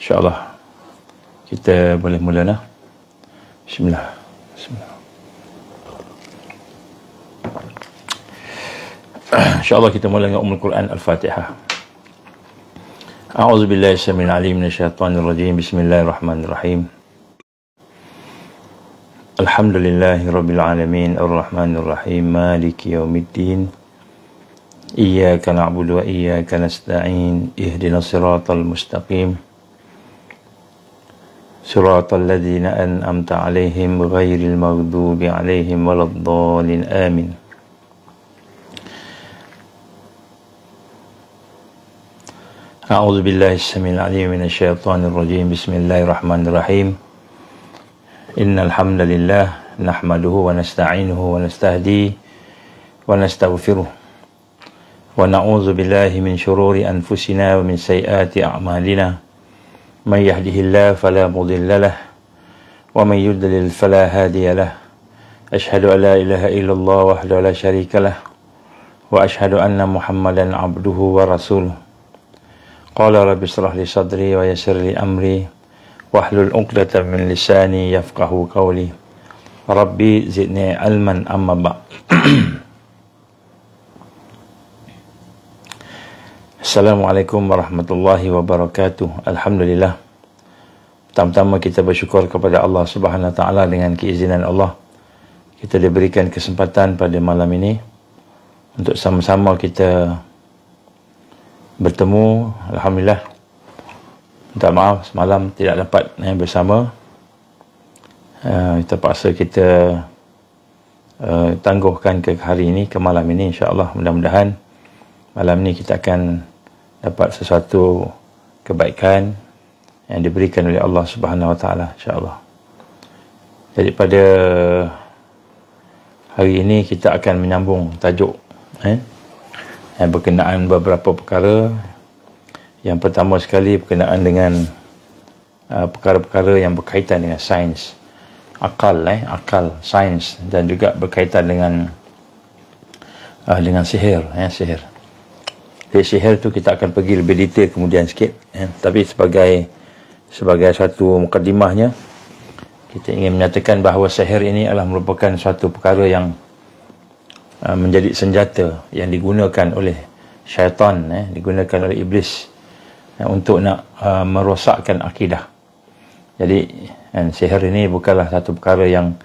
InsyaAllah kita boleh mula nah. Bismillah. InsyaAllah kita mula dengan Ummul Quran Al-Fatihah. A'udzubillahi samil alim minasyaitonir rajim. Bismillahirrahmanirrahim. Alhamdulillahi rabbil alamin arrahmanir rahim maliki yaumiddin. Iyyaka na'budu wa iyyaka nasta'in. Ihdinas siratal mustaqim. Siratal ladzina an'amta 'alaihim ghairil maghdubi 'alaihim waladdallin. Amin. A'udzu billahi samil alim minasyaitonir rajim. Bismillahirrahmanirrahim. Innal hamdalillah nahmaduhu wa nasta'inuhu wa nastahdi wa nastaghfiruh. Wa na'udzu billahi min syururi anfusina wa min sayyiati a'malina. Man yahdihillahu fala mudilla lahu wa man yudlil fala hadiya lahu. Asyhadu an la ilaha illallah wahdahu la syarika lahu wa asyhadu anna Muhammadan 'abduhu wa rasuluh. Qala rabbi shrah li sadri wa yassir li amri wahlul 'uqdatam min lisani yafqahu qawli. Rabbi zidni ilman amma ba'd. Assalamualaikum warahmatullahi wabarakatuh. Alhamdulillah. Pertama-tama kita bersyukur kepada Allah Subhanahu wa taala dengan keizinan Allah. Kita diberikan kesempatan pada malam ini untuk sama-sama kita bertemu. Alhamdulillah. Minta maaf semalam tidak dapat bersama. Terpaksa kita tangguhkan ke hari ini, ke malam ini, insya-Allah. Mudah-mudahan malam ini kita akan dapat sesuatu kebaikan yang diberikan oleh Allah Subhanahu wa taala, insya-Allah. Jadi pada hari ini kita akan menyambung tajuk yang berkenaan beberapa perkara. Yang pertama sekali berkenaan dengan perkara-perkara yang berkaitan dengan sains, akal, sains, dan juga berkaitan dengan sihir, sihir. Jadi sihir tu kita akan pergi lebih detail kemudian sikit, tapi sebagai satu mukadimahnya, kita ingin menyatakan bahawa sihir ini adalah merupakan suatu perkara yang menjadi senjata yang digunakan oleh syaitan, digunakan oleh iblis untuk nak merosakkan akidah. Jadi sihir ini bukanlah satu perkara yang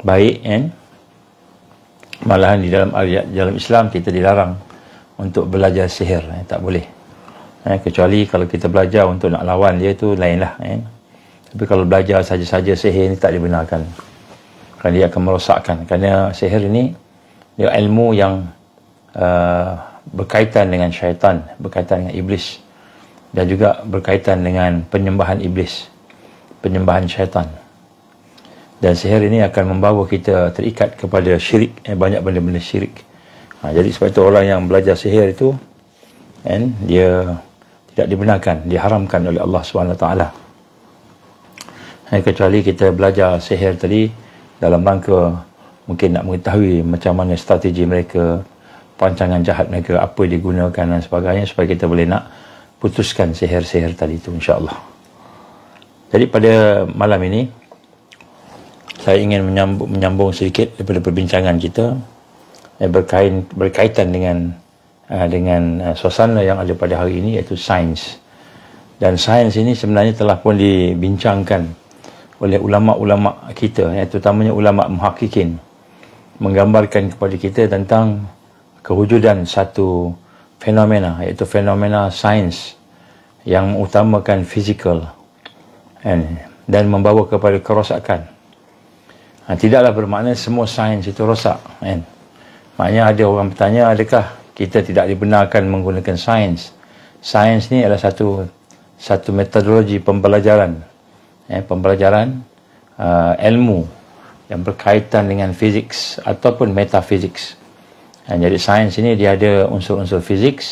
baik, malahan di dalam Islam kita dilarang untuk belajar sihir, tak boleh. Kecuali kalau kita belajar untuk nak lawan dia, tu lainlah. Tapi kalau belajar saja-saja sihir ini tak dibenarkan, kerana dia akan merosakkan. Kerana sihir ini dia ilmu yang berkaitan dengan syaitan, berkaitan dengan iblis, dan juga berkaitan dengan penyembahan iblis, penyembahan syaitan. Dan sihir ini akan membawa kita terikat kepada syirik, banyak benda-benda syirik. Jadi sebab itu orang yang belajar sihir itu, dia tidak dibenarkan, diharamkan oleh Allah SWT. Kecuali kita belajar sihir tadi dalam rangka mungkin nak mengetahui macam mana strategi mereka, perancangan jahat mereka, apa digunakan dan sebagainya, supaya kita boleh nak putuskan sihir-sihir tadi itu, insya-Allah. Jadi pada malam ini saya ingin menyambung sedikit daripada perbincangan kita berkaitan dengan suasana yang ada pada hari ini, iaitu sains. Dan sains ini sebenarnya telah pun dibincangkan oleh ulama-ulama kita, terutamanya ulama muhakkikin, menggambarkan kepada kita tentang kewujudan satu fenomena, iaitu fenomena sains yang mengutamakan fizikal dan membawa kepada kerosakan. Tidaklah bermakna semua sains itu rosak, Maknanya ada orang bertanya, adakah kita tidak dibenarkan menggunakan sains? Sains ni adalah satu metodologi pembelajaran, pembelajaran ilmu yang berkaitan dengan fizik ataupun metafizik. Jadi sains ini dia ada unsur-unsur fizik,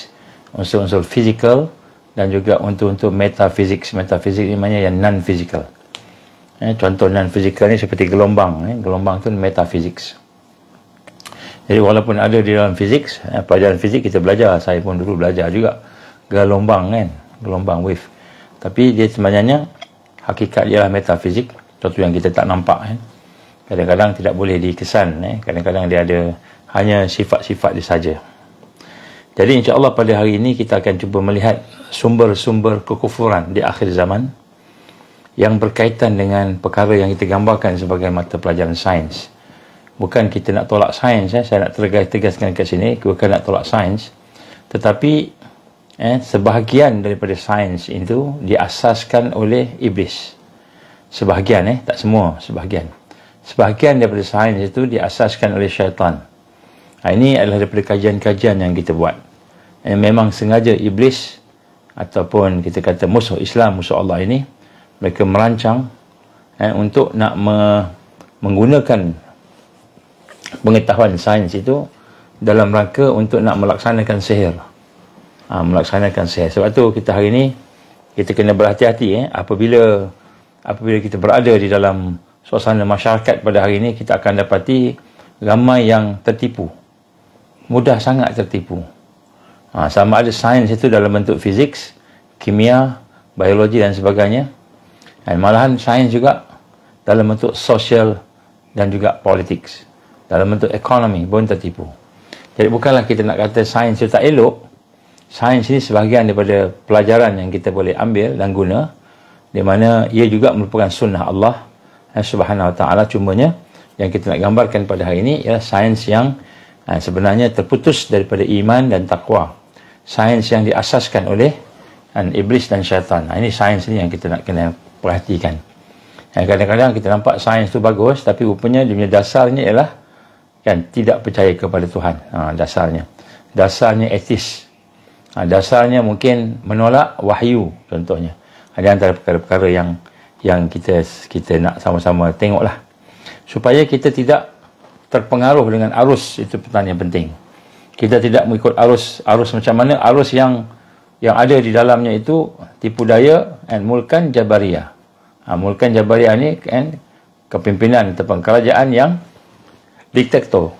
unsur-unsur fizikal, dan juga unsur-unsur metafizik. Metafizik ni maknanya yang non-fizikal. Contoh non-fizikal ni seperti gelombang. Gelombang tu metafizik. Jadi walaupun ada di dalam fizik, pelajaran fizik kita belajar, saya pun dulu belajar juga gelombang, gelombang wave. Tapi dia sebenarnya hakikat dia adalah metafizik, sesuatu yang kita tak nampak. Kadang-kadang tidak boleh dikesan, kadang-kadang dia ada hanya sifat-sifat dia saja. Jadi insya-Allah pada hari ini kita akan cuba melihat sumber-sumber kekufuran di akhir zaman yang berkaitan dengan perkara yang kita gambarkan sebagai mata pelajaran sains. Bukan kita nak tolak sains, saya nak tegaskan kat sini, bukan nak tolak sains, tetapi sebahagian daripada sains itu diasaskan oleh iblis. Sebahagian, tak semua, sebahagian. Sebahagian daripada sains itu diasaskan oleh syaitan. Ini adalah daripada kajian-kajian yang kita buat. Memang sengaja iblis ataupun kita kata musuh Islam, musuh Allah ini, mereka merancang untuk nak menggunakan pengetahuan sains itu dalam rangka untuk nak melaksanakan sihir. Melaksanakan sihir. Sebab tu kita hari ini kita kena berhati-hati apabila kita berada di dalam suasana masyarakat pada hari ini, kita akan dapati ramai yang tertipu. Mudah sangat tertipu. Sama ada sains itu dalam bentuk fizik, kimia, biologi dan sebagainya. Dan malahan sains juga dalam bentuk sosial dan juga politik. Dalam bentuk ekonomi pun tertipu. Jadi bukanlah kita nak kata sains itu tak elok. Sains ini sebahagian daripada pelajaran yang kita boleh ambil dan guna, di mana ia juga merupakan sunnah Allah Subhanahu Wa Taala. Cumanya yang kita nak gambarkan pada hari ini ialah sains yang sebenarnya terputus daripada iman dan takwa. Sains yang diasaskan oleh iblis dan syaitan. Ini sains ini yang kita nak kena perhatikan. Kadang-kadang kita nampak sains itu bagus, tapi rupanya dia punya dasarnya ialah tidak percaya kepada Tuhan. Dasarnya etis. Dasarnya mungkin menolak wahyu, contohnya. Ada antara perkara-perkara yang kita nak sama-sama tengoklah, supaya kita tidak terpengaruh dengan arus. Itu pertanyaan penting. Kita tidak mengikut arus macam mana? Arus yang ada di dalamnya itu tipu daya dan mulkan jabariyah. Mulkan jabariyah ni kepimpinan ataupun kerajaan yang diktator,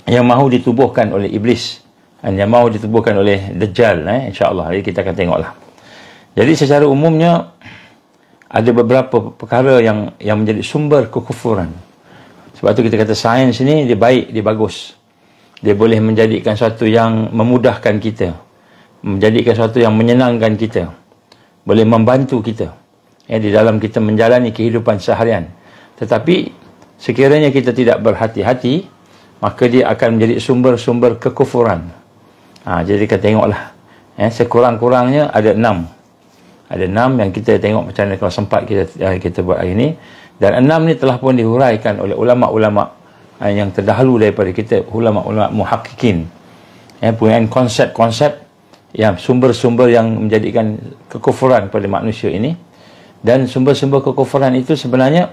yang mahu ditubuhkan oleh iblis dan yang mahu ditubuhkan oleh Dajjal. InsyaAllah jadi kita akan tengoklah. Jadi secara umumnya ada beberapa perkara yang menjadi sumber kekufuran. Sebab tu kita kata sains ni dia baik, dia bagus. Dia boleh menjadikan sesuatu yang memudahkan kita, menjadikan sesuatu yang menyenangkan kita, boleh membantu kita di dalam kita menjalani kehidupan seharian. Tetapi sekiranya kita tidak berhati-hati, maka dia akan menjadi sumber-sumber kekufuran. Jadi kita tengoklah, sekurang-kurangnya ada 6. Ada 6 yang kita tengok macam mana kalau sempat kita buat hari ini. Dan 6 ni telah pun dihuraikan oleh ulama-ulama yang terdahulu daripada kita, ulama-ulama muhakkikin. Punya konsep-konsep yang sumber-sumber yang menjadikan kekufuran pada manusia ini. Dan sumber-sumber kekufuran itu sebenarnya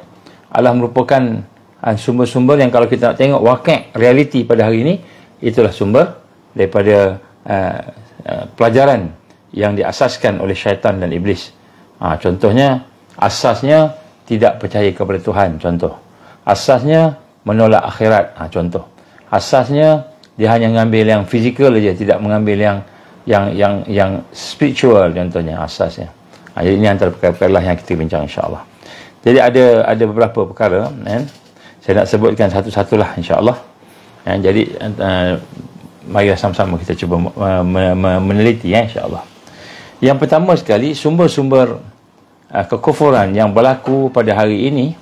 adalah merupakan sumber-sumber yang kalau kita nak tengok wakil realiti pada hari ini, itulah sumber daripada pelajaran yang diasaskan oleh syaitan dan iblis. Contohnya, asasnya tidak percaya kepada Tuhan, contoh. Asasnya menolak akhirat, contoh. Asasnya dia hanya mengambil yang fizikal saja, tidak mengambil yang spiritual, contohnya asasnya. Jadi ini antara perkara-perkara yang kita bincang insya-Allah. Jadi ada beberapa perkara, saya nak sebutkan satu-satulah insya-Allah. Jadi mari sama-sama kita cuba meneliti insya-Allah. Yang pertama sekali, sumber-sumber kekufuran yang berlaku pada hari ini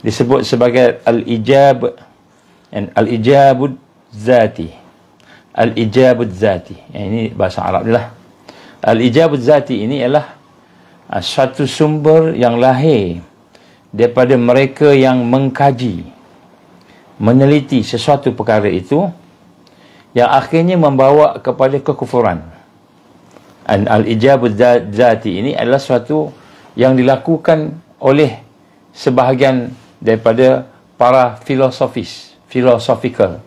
disebut sebagai al-ijabud zati. Al-ijabud zati. Ini bahasa Arab dia lah. Al-ijabud zati ini ialah satu sumber yang lahir daripada mereka yang mengkaji, meneliti sesuatu perkara itu, yang akhirnya membawa kepada kekufuran. Al-ijabud zati ini adalah suatu yang dilakukan oleh sebahagian daripada para filosof, macam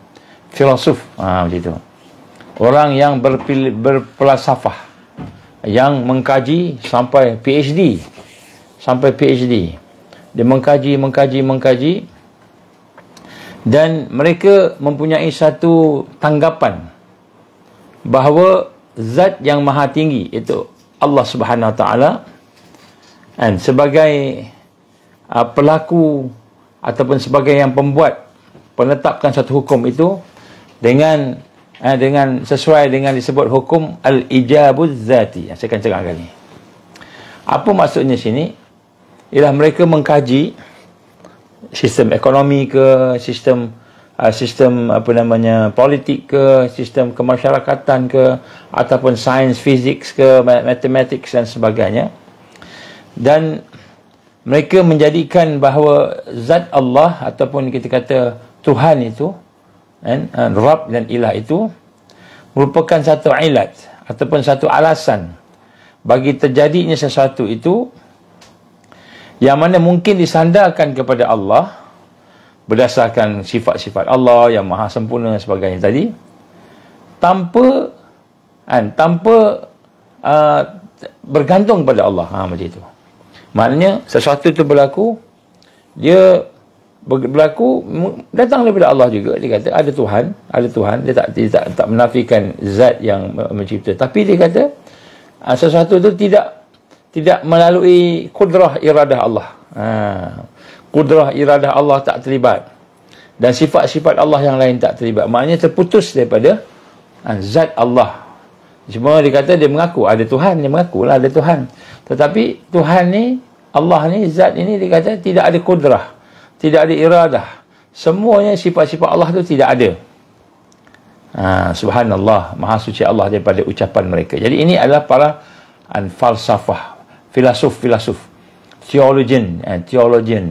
itu. Orang yang berpelasafah, yang mengkaji sampai PhD. Dia mengkaji, dan mereka mempunyai satu tanggapan bahawa zat yang maha tinggi, itu Allah Subhanahu Wa Taala dan sebagai pelaku ataupun sebagai yang pembuat, penetapkan satu hukum itu dengan sesuai dengan disebut hukum al-ijabuz zati. Saya akan terangkan ni. Apa maksudnya sini? Ialah mereka mengkaji sistem ekonomi ke, sistem politik ke, sistem kemasyarakatan ke, ataupun sains, fizik ke, matematik dan sebagainya. Dan mereka menjadikan bahawa zat Allah ataupun kita kata Tuhan itu, Rabb dan Ilah itu merupakan satu ilat ataupun satu alasan bagi terjadinya sesuatu itu, yang mana mungkin disandarkan kepada Allah berdasarkan sifat-sifat Allah yang maha sempurna dan sebagainya tadi, tanpa bergantung pada Allah. Macam itu. Maknanya sesuatu itu berlaku, dia berlaku datang daripada Allah juga. Dia kata ada Tuhan. Dia tak menafikan zat yang mencipta, tapi dia kata sesuatu itu tidak melalui kudrah iradah Allah. Kudrah iradah Allah tak terlibat, dan sifat-sifat Allah yang lain tak terlibat. Maknanya terputus daripada zat Allah. Cuma dia kata dia mengaku ada Tuhan, dia mengaku lah ada Tuhan, tetapi Tuhan ni, Allah ni, zat ini, dia kata tidak ada kudrah, tidak ada iradah. Semuanya sifat-sifat Allah tu tidak ada. Subhanallah, maha suci Allah daripada ucapan mereka. Jadi ini adalah para falsafah, filosof, theologian.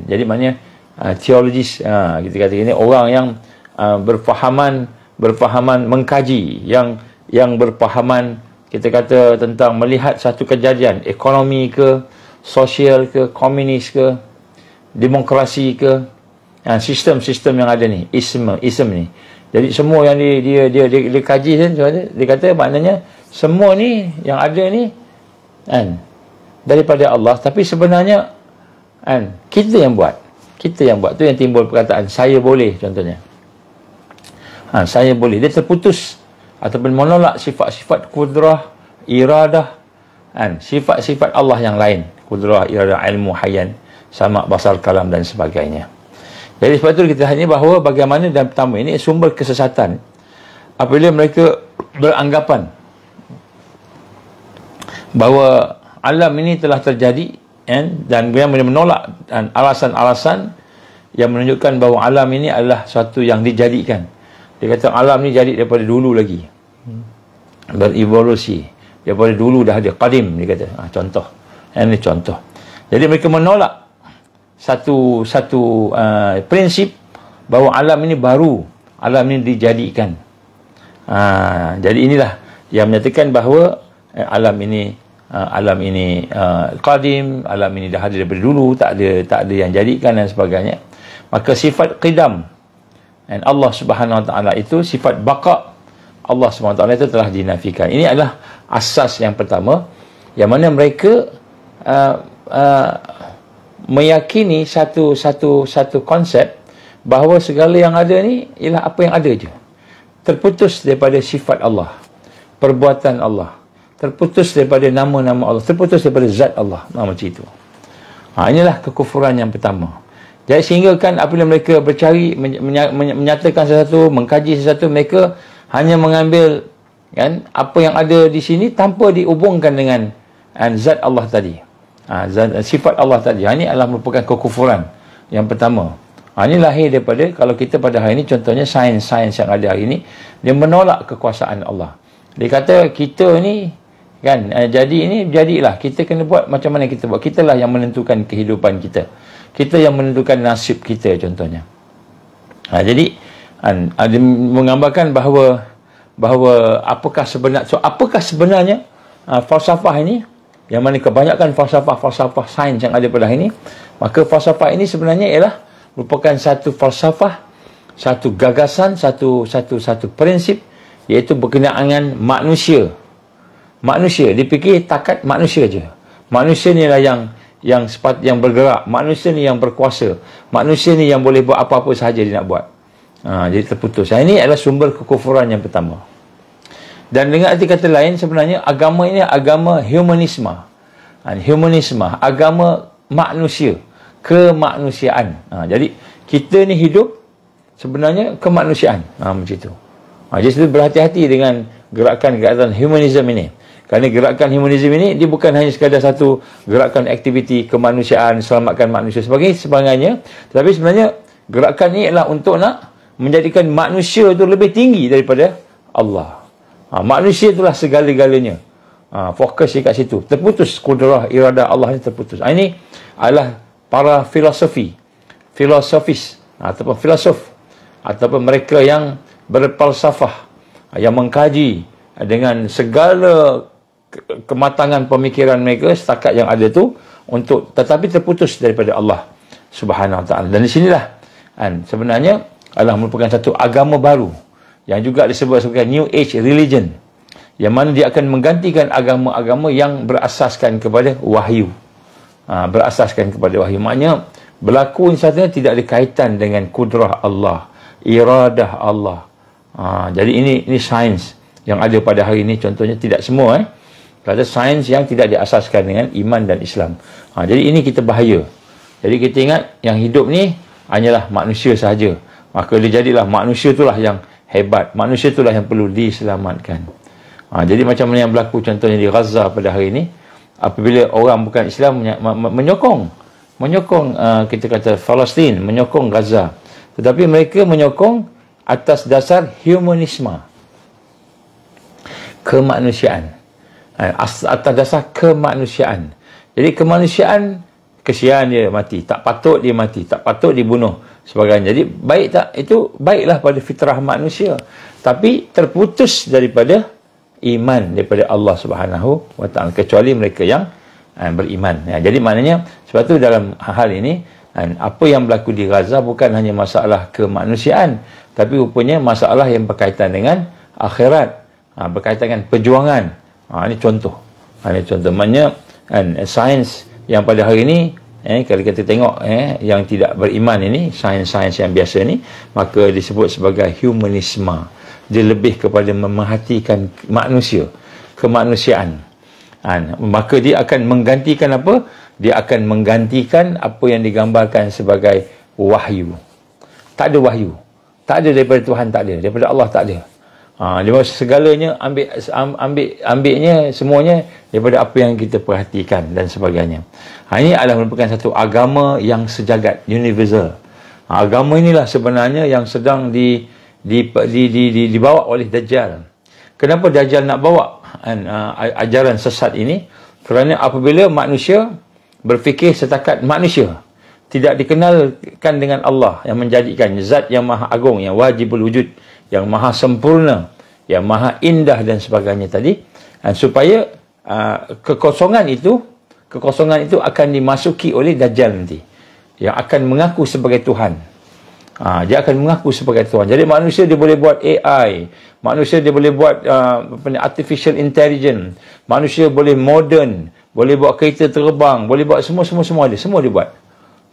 Jadi maknanya theologis, kita kata ini orang yang berfahaman mengkaji, yang berfahaman, kita kata, tentang melihat satu kejadian ekonomi ke, sosial ke, komunis ke, demokrasi ke, sistem-sistem yang ada ni, ism ni. Jadi semua yang dia kaji dia kata maknanya semua ni yang ada ni daripada Allah, tapi sebenarnya kita yang buat tu yang timbul perkataan saya boleh, contohnya. Saya boleh, dia terputus ataupun menolak sifat-sifat kudrah, iradah, sifat-sifat Allah yang lain, kudrah, iradah, ilmu, hayyan, sama, basar, kalam dan sebagainya. Jadi sebab itu kita hanya bahawa bagaimana dan pertama ini sumber kesesatan apabila mereka beranggapan bahawa alam ini telah terjadi, dan mereka menolak alasan-alasan yang menunjukkan bahawa alam ini adalah suatu yang dijadikan. Dia kata alam ini jadi daripada dulu lagi, berevolusi daripada dulu, dah ada qadim, dia kata. Contoh, ini contoh. Jadi mereka menolak satu prinsip bahawa alam ini baru, alam ini dijadikan. Jadi inilah yang menyatakan bahawa alam ini qadim, alam ini dah ada daripada dulu, tak ada yang jadikan dan sebagainya. Maka sifat qidam dan Allah Subhanahu Wa Taala itu, sifat baqa Allah Subhanahu Wa Taala itu telah dinafikan. Ini adalah asas yang pertama, yang mana mereka meyakini satu konsep bahawa segala yang ada ni ialah apa yang ada je, terputus daripada sifat Allah, perbuatan Allah, terputus daripada nama-nama Allah, terputus daripada zat Allah. Macam itu. Inilah kekufuran yang pertama. Jadi sehingga kan apabila mereka bercari menyatakan sesuatu, mengkaji sesuatu, mereka hanya mengambil apa yang ada di sini tanpa dihubungkan dengan zat Allah tadi, sifat Allah tadi. Ini adalah merupakan kekufuran yang pertama. Ini lahir daripada, kalau kita pada hari ini, contohnya sains yang ada hari ini, dia menolak kekuasaan Allah. Dia kata kita ni jadilah, kita kena buat macam mana kita buat, kitalah yang menentukan kehidupan kita, kita yang menentukan nasib kita, contohnya. Jadi ada menggambarkan bahawa apakah sebenarnya falsafah ini, yang mana kebanyakan falsafah sains yang ada pada hari ini. Maka falsafah ini sebenarnya ialah merupakan satu falsafah, satu gagasan, satu prinsip, iaitu berkenaan dengan manusia. Dia fikir takat manusia je. Manusia ni lah yang bergerak, manusia ni yang berkuasa, manusia ni yang boleh buat apa-apa sahaja dia nak buat. Jadi terputus. Ini adalah sumber kekufuran yang pertama. Dan dengan arti kata lain, sebenarnya agama ini agama humanisme. Humanisme, agama manusia, kemanusiaan. Jadi kita ni hidup sebenarnya kemanusiaan. Macam itu. Jadi berhati-hati dengan gerakan-gerakan humanisme ini. Kerana gerakan humanisme ini, dia bukan hanya sekadar satu gerakan aktiviti kemanusiaan, selamatkan manusia sebagainya. Tetapi sebenarnya gerakan ini adalah untuk nak menjadikan manusia itu lebih tinggi daripada Allah. Manusia itulah segala-galanya. Fokus kat situ. Terputus kudrah, iradah Allah ini terputus. Ini adalah para filosofis ataupun filosof ataupun mereka yang berfalsafah, yang mengkaji dengan segala kematangan pemikiran mereka setakat yang ada tu, untuk tetapi terputus daripada Allah Subhanahu Wa Taala. Dan di sinilah sebenarnya adalah merupakan satu agama baru yang juga disebut sebagai New Age Religion, yang mana dia akan menggantikan agama-agama yang berasaskan kepada wahyu. Berasaskan kepada wahyu. Maknanya berlaku satunya tidak ada kaitan dengan kudrah Allah, iradah Allah. Jadi ini sains yang ada pada hari ini. Contohnya tidak semua kata sains yang tidak diasaskan dengan iman dan Islam. Jadi ini kita bahaya. Jadi kita ingat yang hidup ni hanyalah manusia sahaja. Maka dia jadilah manusia itulah yang hebat. Manusia itulah yang perlu diselamatkan. Jadi macam mana yang berlaku contohnya di Gaza pada hari ini, apabila orang bukan Islam menyokong kita kata Palestin, menyokong Gaza, tetapi mereka menyokong atas dasar humanisme, kemanusiaan, atas dasar kemanusiaan. Jadi kemanusiaan, kesian dia mati, tak patut dia mati, tak patut dibunuh sebagainya. Jadi baik tak, itu baiklah pada fitrah manusia, tapi terputus daripada iman daripada Allah Subhanahu Wa Taala, kecuali mereka yang beriman. Jadi maknanya sebab tu dalam hal ini apa yang berlaku di Gaza bukan hanya masalah kemanusiaan, tapi rupanya masalah yang berkaitan dengan akhirat, berkaitan dengan perjuangan. Ini contoh. Ini contoh. Maknanya sains yang pada hari ini, kalau kita tengok yang tidak beriman ini, sains-sains yang biasa ni, maka disebut sebagai humanisme. Dia lebih kepada memerhatikan manusia, kemanusiaan. Maka dia akan menggantikan apa? Dia akan menggantikan apa yang digambarkan sebagai wahyu. Tak ada wahyu. Tak ada daripada Tuhan, tak ada. Daripada Allah tak ada. Dia segalanya ambilnya semuanya daripada apa yang kita perhatikan dan sebagainya. Ini adalah merupakan satu agama yang sejagat, universal. Agama inilah sebenarnya yang sedang dibawa oleh Dajjal. Kenapa Dajjal nak bawa ajaran sesat ini? Kerana apabila manusia berfikir setakat manusia, tidak dikenalkan dengan Allah yang menjadikan zat yang maha agung, yang wajibul wujud, yang maha sempurna, yang maha indah dan sebagainya tadi, supaya kekosongan itu akan dimasuki oleh Dajjal nanti, yang akan mengaku sebagai Tuhan. Dia akan mengaku sebagai Tuhan. Jadi manusia dia boleh buat AI, manusia dia boleh buat artificial intelligence, manusia boleh modern, boleh buat kereta terbang, boleh buat semua dia, semua dia buat,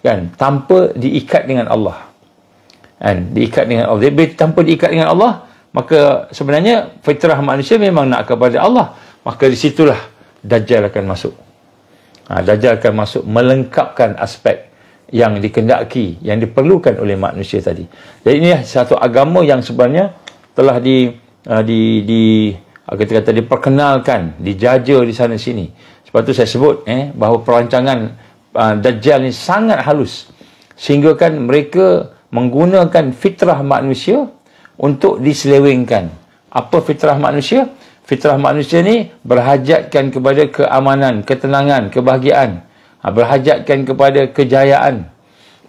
kan, tanpa diikat dengan Allah. Diikat dengan Allah. Tanpa diikat dengan Allah, maka sebenarnya fitrah manusia memang nak kepada Allah. Maka di situlah Dajjal akan masuk. Dajjal akan masuk melengkapkan aspek yang dikendaki, yang diperlukan oleh manusia tadi. Jadi inilah satu agama yang sebenarnya telah kita kata diperkenalkan, dijaja di sana sini. Sebab tu saya sebut bahawa perancangan Dajjal ni sangat halus, sehingga kan mereka menggunakan fitrah manusia untuk diselewengkan. Apa fitrah manusia? Fitrah manusia ni berhajatkan kepada keamanan, ketenangan, kebahagiaan, berhajatkan kepada kejayaan,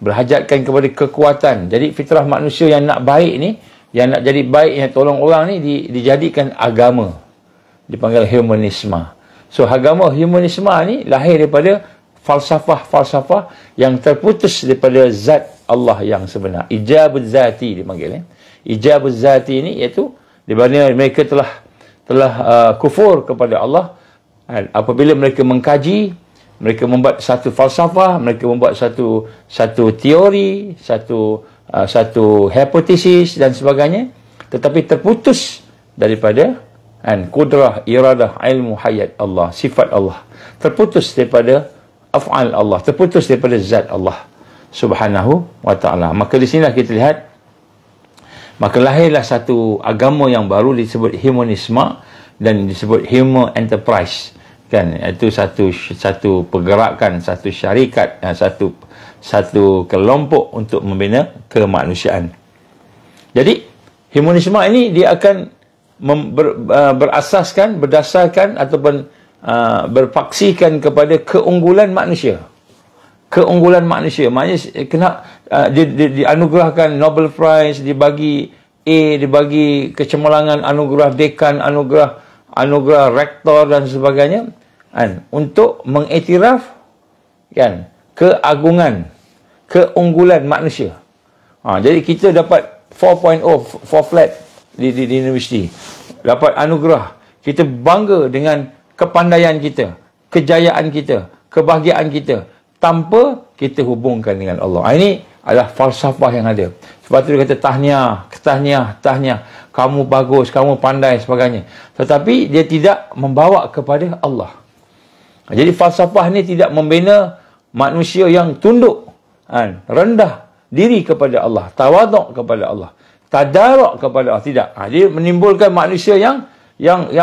berhajatkan kepada kekuatan. Jadi fitrah manusia yang nak baik ni, yang nak jadi baik, yang tolong orang ni, dijadikan agama. Dipanggil humanisme. So agama humanisme ni lahir daripada falsafah-falsafah yang terputus daripada zat Allah yang sebenar. Ijabul zati dipanggil. Ijabul zati ni iaitu di mana mereka telah kufur kepada Allah apabila mereka mengkaji, mereka membuat satu falsafah, mereka membuat satu teori, satu hipotesis dan sebagainya, tetapi terputus daripada kan, kudrah, iradah, ilmu, hayat Allah, sifat Allah, terputus daripada af'al Allah, terputus daripada zat Allah subhanahu wa ta'ala. Maka di sinilah kita lihat, maka lahirlah satu agama yang baru disebut humanisme dan disebut human enterprise, kan, itu satu pergerakan, satu syarikat, satu kelompok untuk membina kemanusiaan. Jadi humanisme ini dia akan berdasarkan ataupun berpaksikan kepada keunggulan manusia. Keunggulan manusia, maknanya kena dianugerahkan Nobel Prize, dibagi A, dibagi kecemerlangan, anugerah dekan, anugerah rektor dan sebagainya, kan, untuk mengiktiraf, kan, keagungan, keunggulan manusia. Jadi kita dapat 4.0, 4 flat di universiti, dapat anugerah, kita bangga dengan kepandaian kita, kejayaan kita, kebahagiaan kita, tanpa kita hubungkan dengan Allah. Ini adalah falsafah yang ada. Sebab tu dia kata tahniah, kamu bagus, kamu pandai, sebagainya. Tetapi dia tidak membawa kepada Allah. Jadi falsafah ni tidak membina manusia yang tunduk, rendah diri kepada Allah, tawaduk kepada Allah, tadaruk kepada Allah. Tidak. Dia menimbulkan manusia yang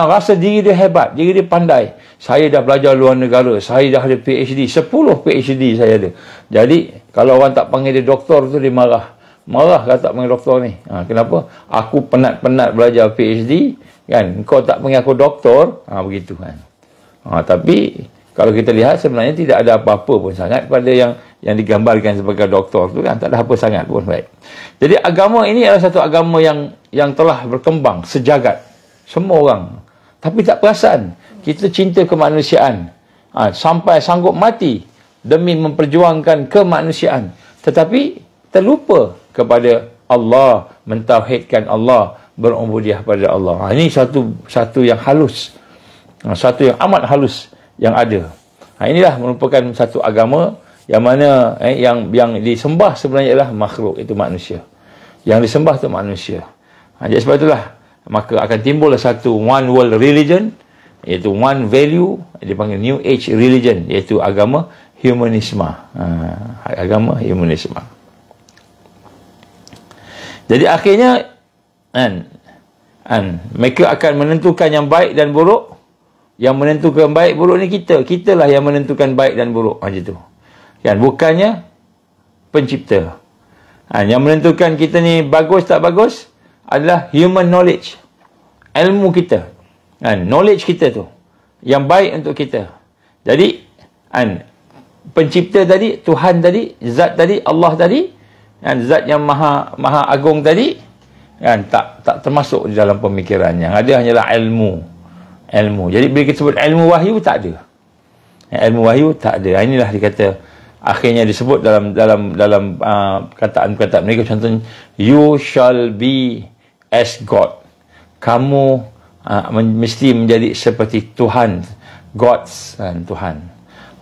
rasa diri dia hebat, diri dia pandai. Saya dah belajar luar negara, saya dah ada PhD, 10 PhD saya ada. Jadi kalau orang tak panggil dia doktor tu, dia marah kalau tak panggil doktor ni. Kenapa? Aku penat-penat belajar PhD, kan, kau tak panggil aku doktor, begitu, kan. Tapi kalau kita lihat sebenarnya tidak ada apa-apa pun sangat pada yang digambarkan sebagai doktor tu, kan, tak ada apa sangat pun. Baik. Jadi agama ini adalah satu agama yang telah berkembang sejagat, semua orang, tapi tak perasan kita cinta kemanusiaan, sampai sanggup mati demi memperjuangkan kemanusiaan, tetapi terlupa kepada Allah, mentauhidkan Allah, berubudiah pada Allah. Ini satu yang halus, satu yang amat halus yang ada. Inilah merupakan satu agama yang mana yang disembah sebenarnya ialah makhluk, itu manusia. Yang disembah itu manusia. Jadi sebab itulah maka akan timbul satu one world religion, iaitu one value, dipanggil New Age religion, iaitu agama humanisme. Agama humanisme. Jadi akhirnya mereka akan menentukan yang baik dan buruk. Yang menentukan baik buruk ni kitalah yang menentukan baik dan buruk, macam tu, kan, bukannya pencipta. Yang menentukan kita ni bagus tak bagus adalah human knowledge, ilmu kita, knowledge kita tu yang baik untuk kita. Jadi pencipta tadi, Tuhan tadi, zat tadi, Allah tadi, zat yang maha agung tadi, tak termasuk di dalam pemikiran. Yang ada hanyalah ilmu. Jadi bila kita sebut ilmu wahyu, tak ada. Ilmu wahyu tak ada. Inilah dikata akhirnya disebut dalam kataan-kataan mereka, contohnya, you shall be as God. Kamu mesti menjadi seperti Tuhan, gods, Tuhan.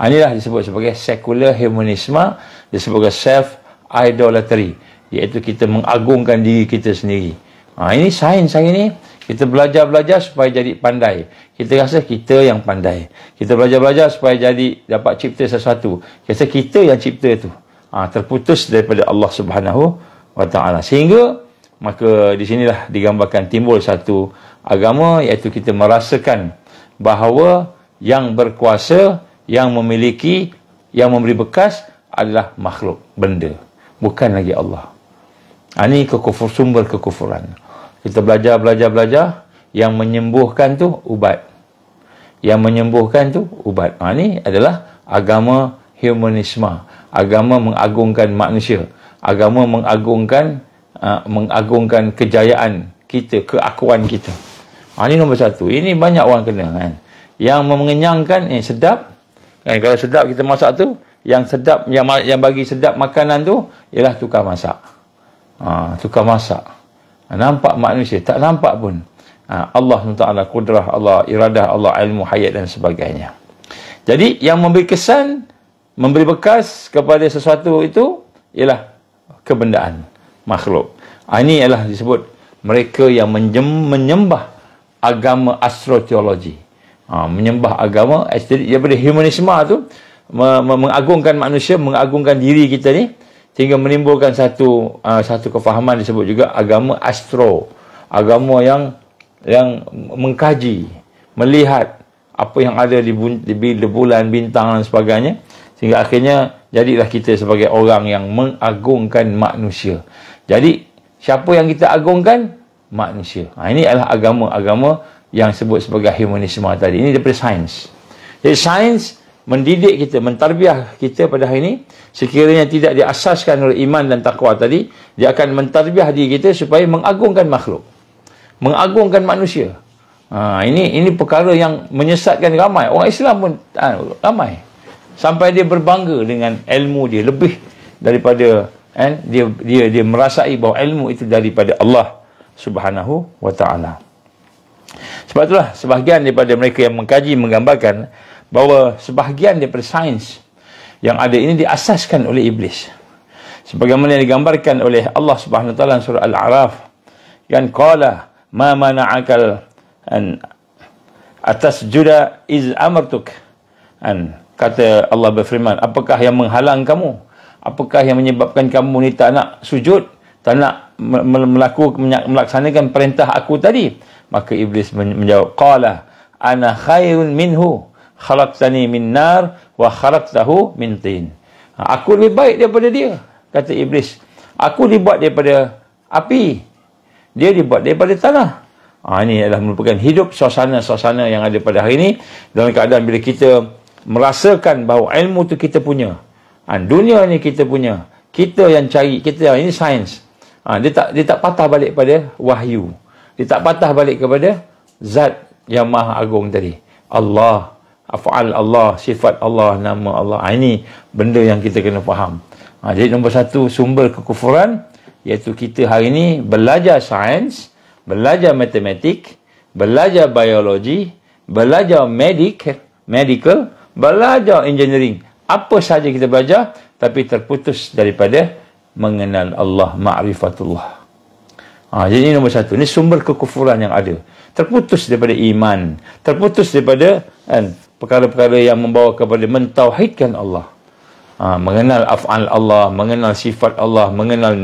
Inilah disebut sebagai secular humanisme, disebut sebagai self idolatry, iaitu kita mengagungkan diri kita sendiri. Ini sains hari ni. Kita belajar supaya jadi pandai. Kita rasa kita yang pandai. Kita belajar supaya dapat cipta sesuatu. Kita yang cipta tu. Terputus daripada Allah Subhanahu wa ta'ala. Sehingga maka di sinilah digambarkan timbul satu agama, iaitu kita merasakan bahawa yang berkuasa, yang memiliki, yang memberi bekas adalah makhluk, benda, bukan lagi Allah. Ini sumber kekufuran. Kita belajar, yang menyembuhkan tu ubat. Yang menyembuhkan tu ubat. Ini adalah agama humanisme. Agama mengagungkan manusia. Agama mengagungkan kejayaan kita, keakuan kita. Ini nombor satu. Ini banyak orang kena, kan. Yang mengenyangkan, sedap. Kan, kalau sedap kita masak tu, yang sedap, yang bagi sedap makanan tu ialah tukar masak. Tukar masak. Nampak manusia, tak nampak pun Allah SWT, kudrah Allah, iradah Allah, ilmu, hayat dan sebagainya. Jadi yang memberi kesan, memberi bekas kepada sesuatu itu ialah kebendaan, makhluk. Ini ialah disebut mereka yang menyembah agama astroteologi. Menyembah agama, jadi daripada humanisme tu, mengagungkan manusia, mengagungkan diri kita ni, sehingga menimbulkan satu kefahaman disebut juga agama astro. Agama yang mengkaji, melihat apa yang ada di bulan, bintang dan sebagainya, sehingga akhirnya jadilah kita sebagai orang yang mengagungkan manusia. Jadi siapa yang kita agungkan? Manusia. Ini adalah agama yang sebut sebagai humanisme tadi. Ini daripada sains. Jadi sains mendidik kita, mentarbiah kita pada hari ini. Sekiranya tidak diasaskan oleh iman dan takwa tadi, dia akan mentarbiah diri kita supaya mengagungkan makhluk, mengagungkan manusia. Ini perkara yang menyesatkan ramai. Orang Islam pun ramai. Sampai dia berbangga dengan ilmu dia lebih daripada dia merasai bahawa ilmu itu daripada Allah Subhanahu wa ta'ala. Sebab itulah sebahagian daripada mereka yang mengkaji menggambarkan bahawa sebahagian daripada sains yang ada ini diasaskan oleh iblis. Sebagaimana yang digambarkan oleh Allah Subhanahu wa ta'ala surah Al-A'raf, kan, qala ma mana'akal an atasjuda iz amartuk. Kata Allah berfirman, apakah yang menghalang kamu? Apakah yang menyebabkan kamu ni tak nak sujud, tak nak melaksanakan perintah aku tadi? Maka iblis menjawab, qala ana khairun minhu khalaqtani min nar wa khalaqtahu min tin. Aku lebih baik daripada dia, kata iblis. Aku dibuat daripada api, dia dibuat daripada tanah. Ini adalah merupakan hidup suasana-suasana yang ada pada hari ini, dalam keadaan bila kita merasakan bahawa ilmu tu kita punya, dunia ni kita punya, kita yang cari, kita ini sains. Dia tak patah balik pada wahyu, dia tak patah balik kepada zat yang maha agung tadi, Allah, af'al Allah, sifat Allah, nama Allah. Ini benda yang kita kena faham. Jadi nombor satu sumber kekufuran, iaitu kita hari ini belajar sains, belajar matematik, belajar biologi, belajar medical, belajar engineering, apa saja kita belajar, tapi terputus daripada mengenal Allah, ma'rifatullah. Jadi ini nombor satu. Ini sumber kekufuran yang ada. Terputus daripada iman, terputus daripada perkara-perkara yang membawa kepada mentauhidkan Allah. Mengenal af'al Allah, mengenal sifat Allah, mengenal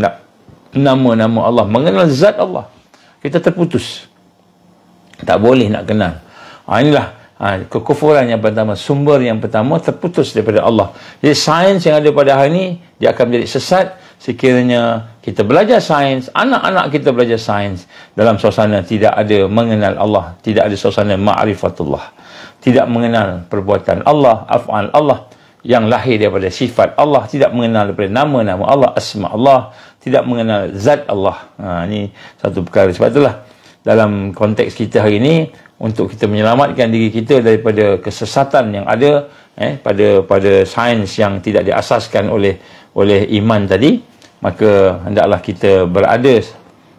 nama-nama Allah, mengenal zat Allah. Kita terputus, tak boleh nak kenal. Inilah kekufuran yang pertama, sumber yang pertama, terputus daripada Allah. Jadi sains yang ada pada hari ini, dia akan menjadi sesat sekiranya kita belajar sains, anak-anak kita belajar sains dalam suasana tidak ada mengenal Allah, tidak ada suasana ma'rifatullah, tidak mengenal perbuatan Allah, af'al Allah yang lahir daripada sifat Allah, tidak mengenal daripada nama-nama Allah, asma Allah, tidak mengenal zat Allah. Ini satu perkara. Sebab itulah dalam konteks kita hari ini, untuk kita menyelamatkan diri kita daripada kesesatan yang ada pada sains yang tidak diasaskan oleh iman tadi, maka hendaklah kita berada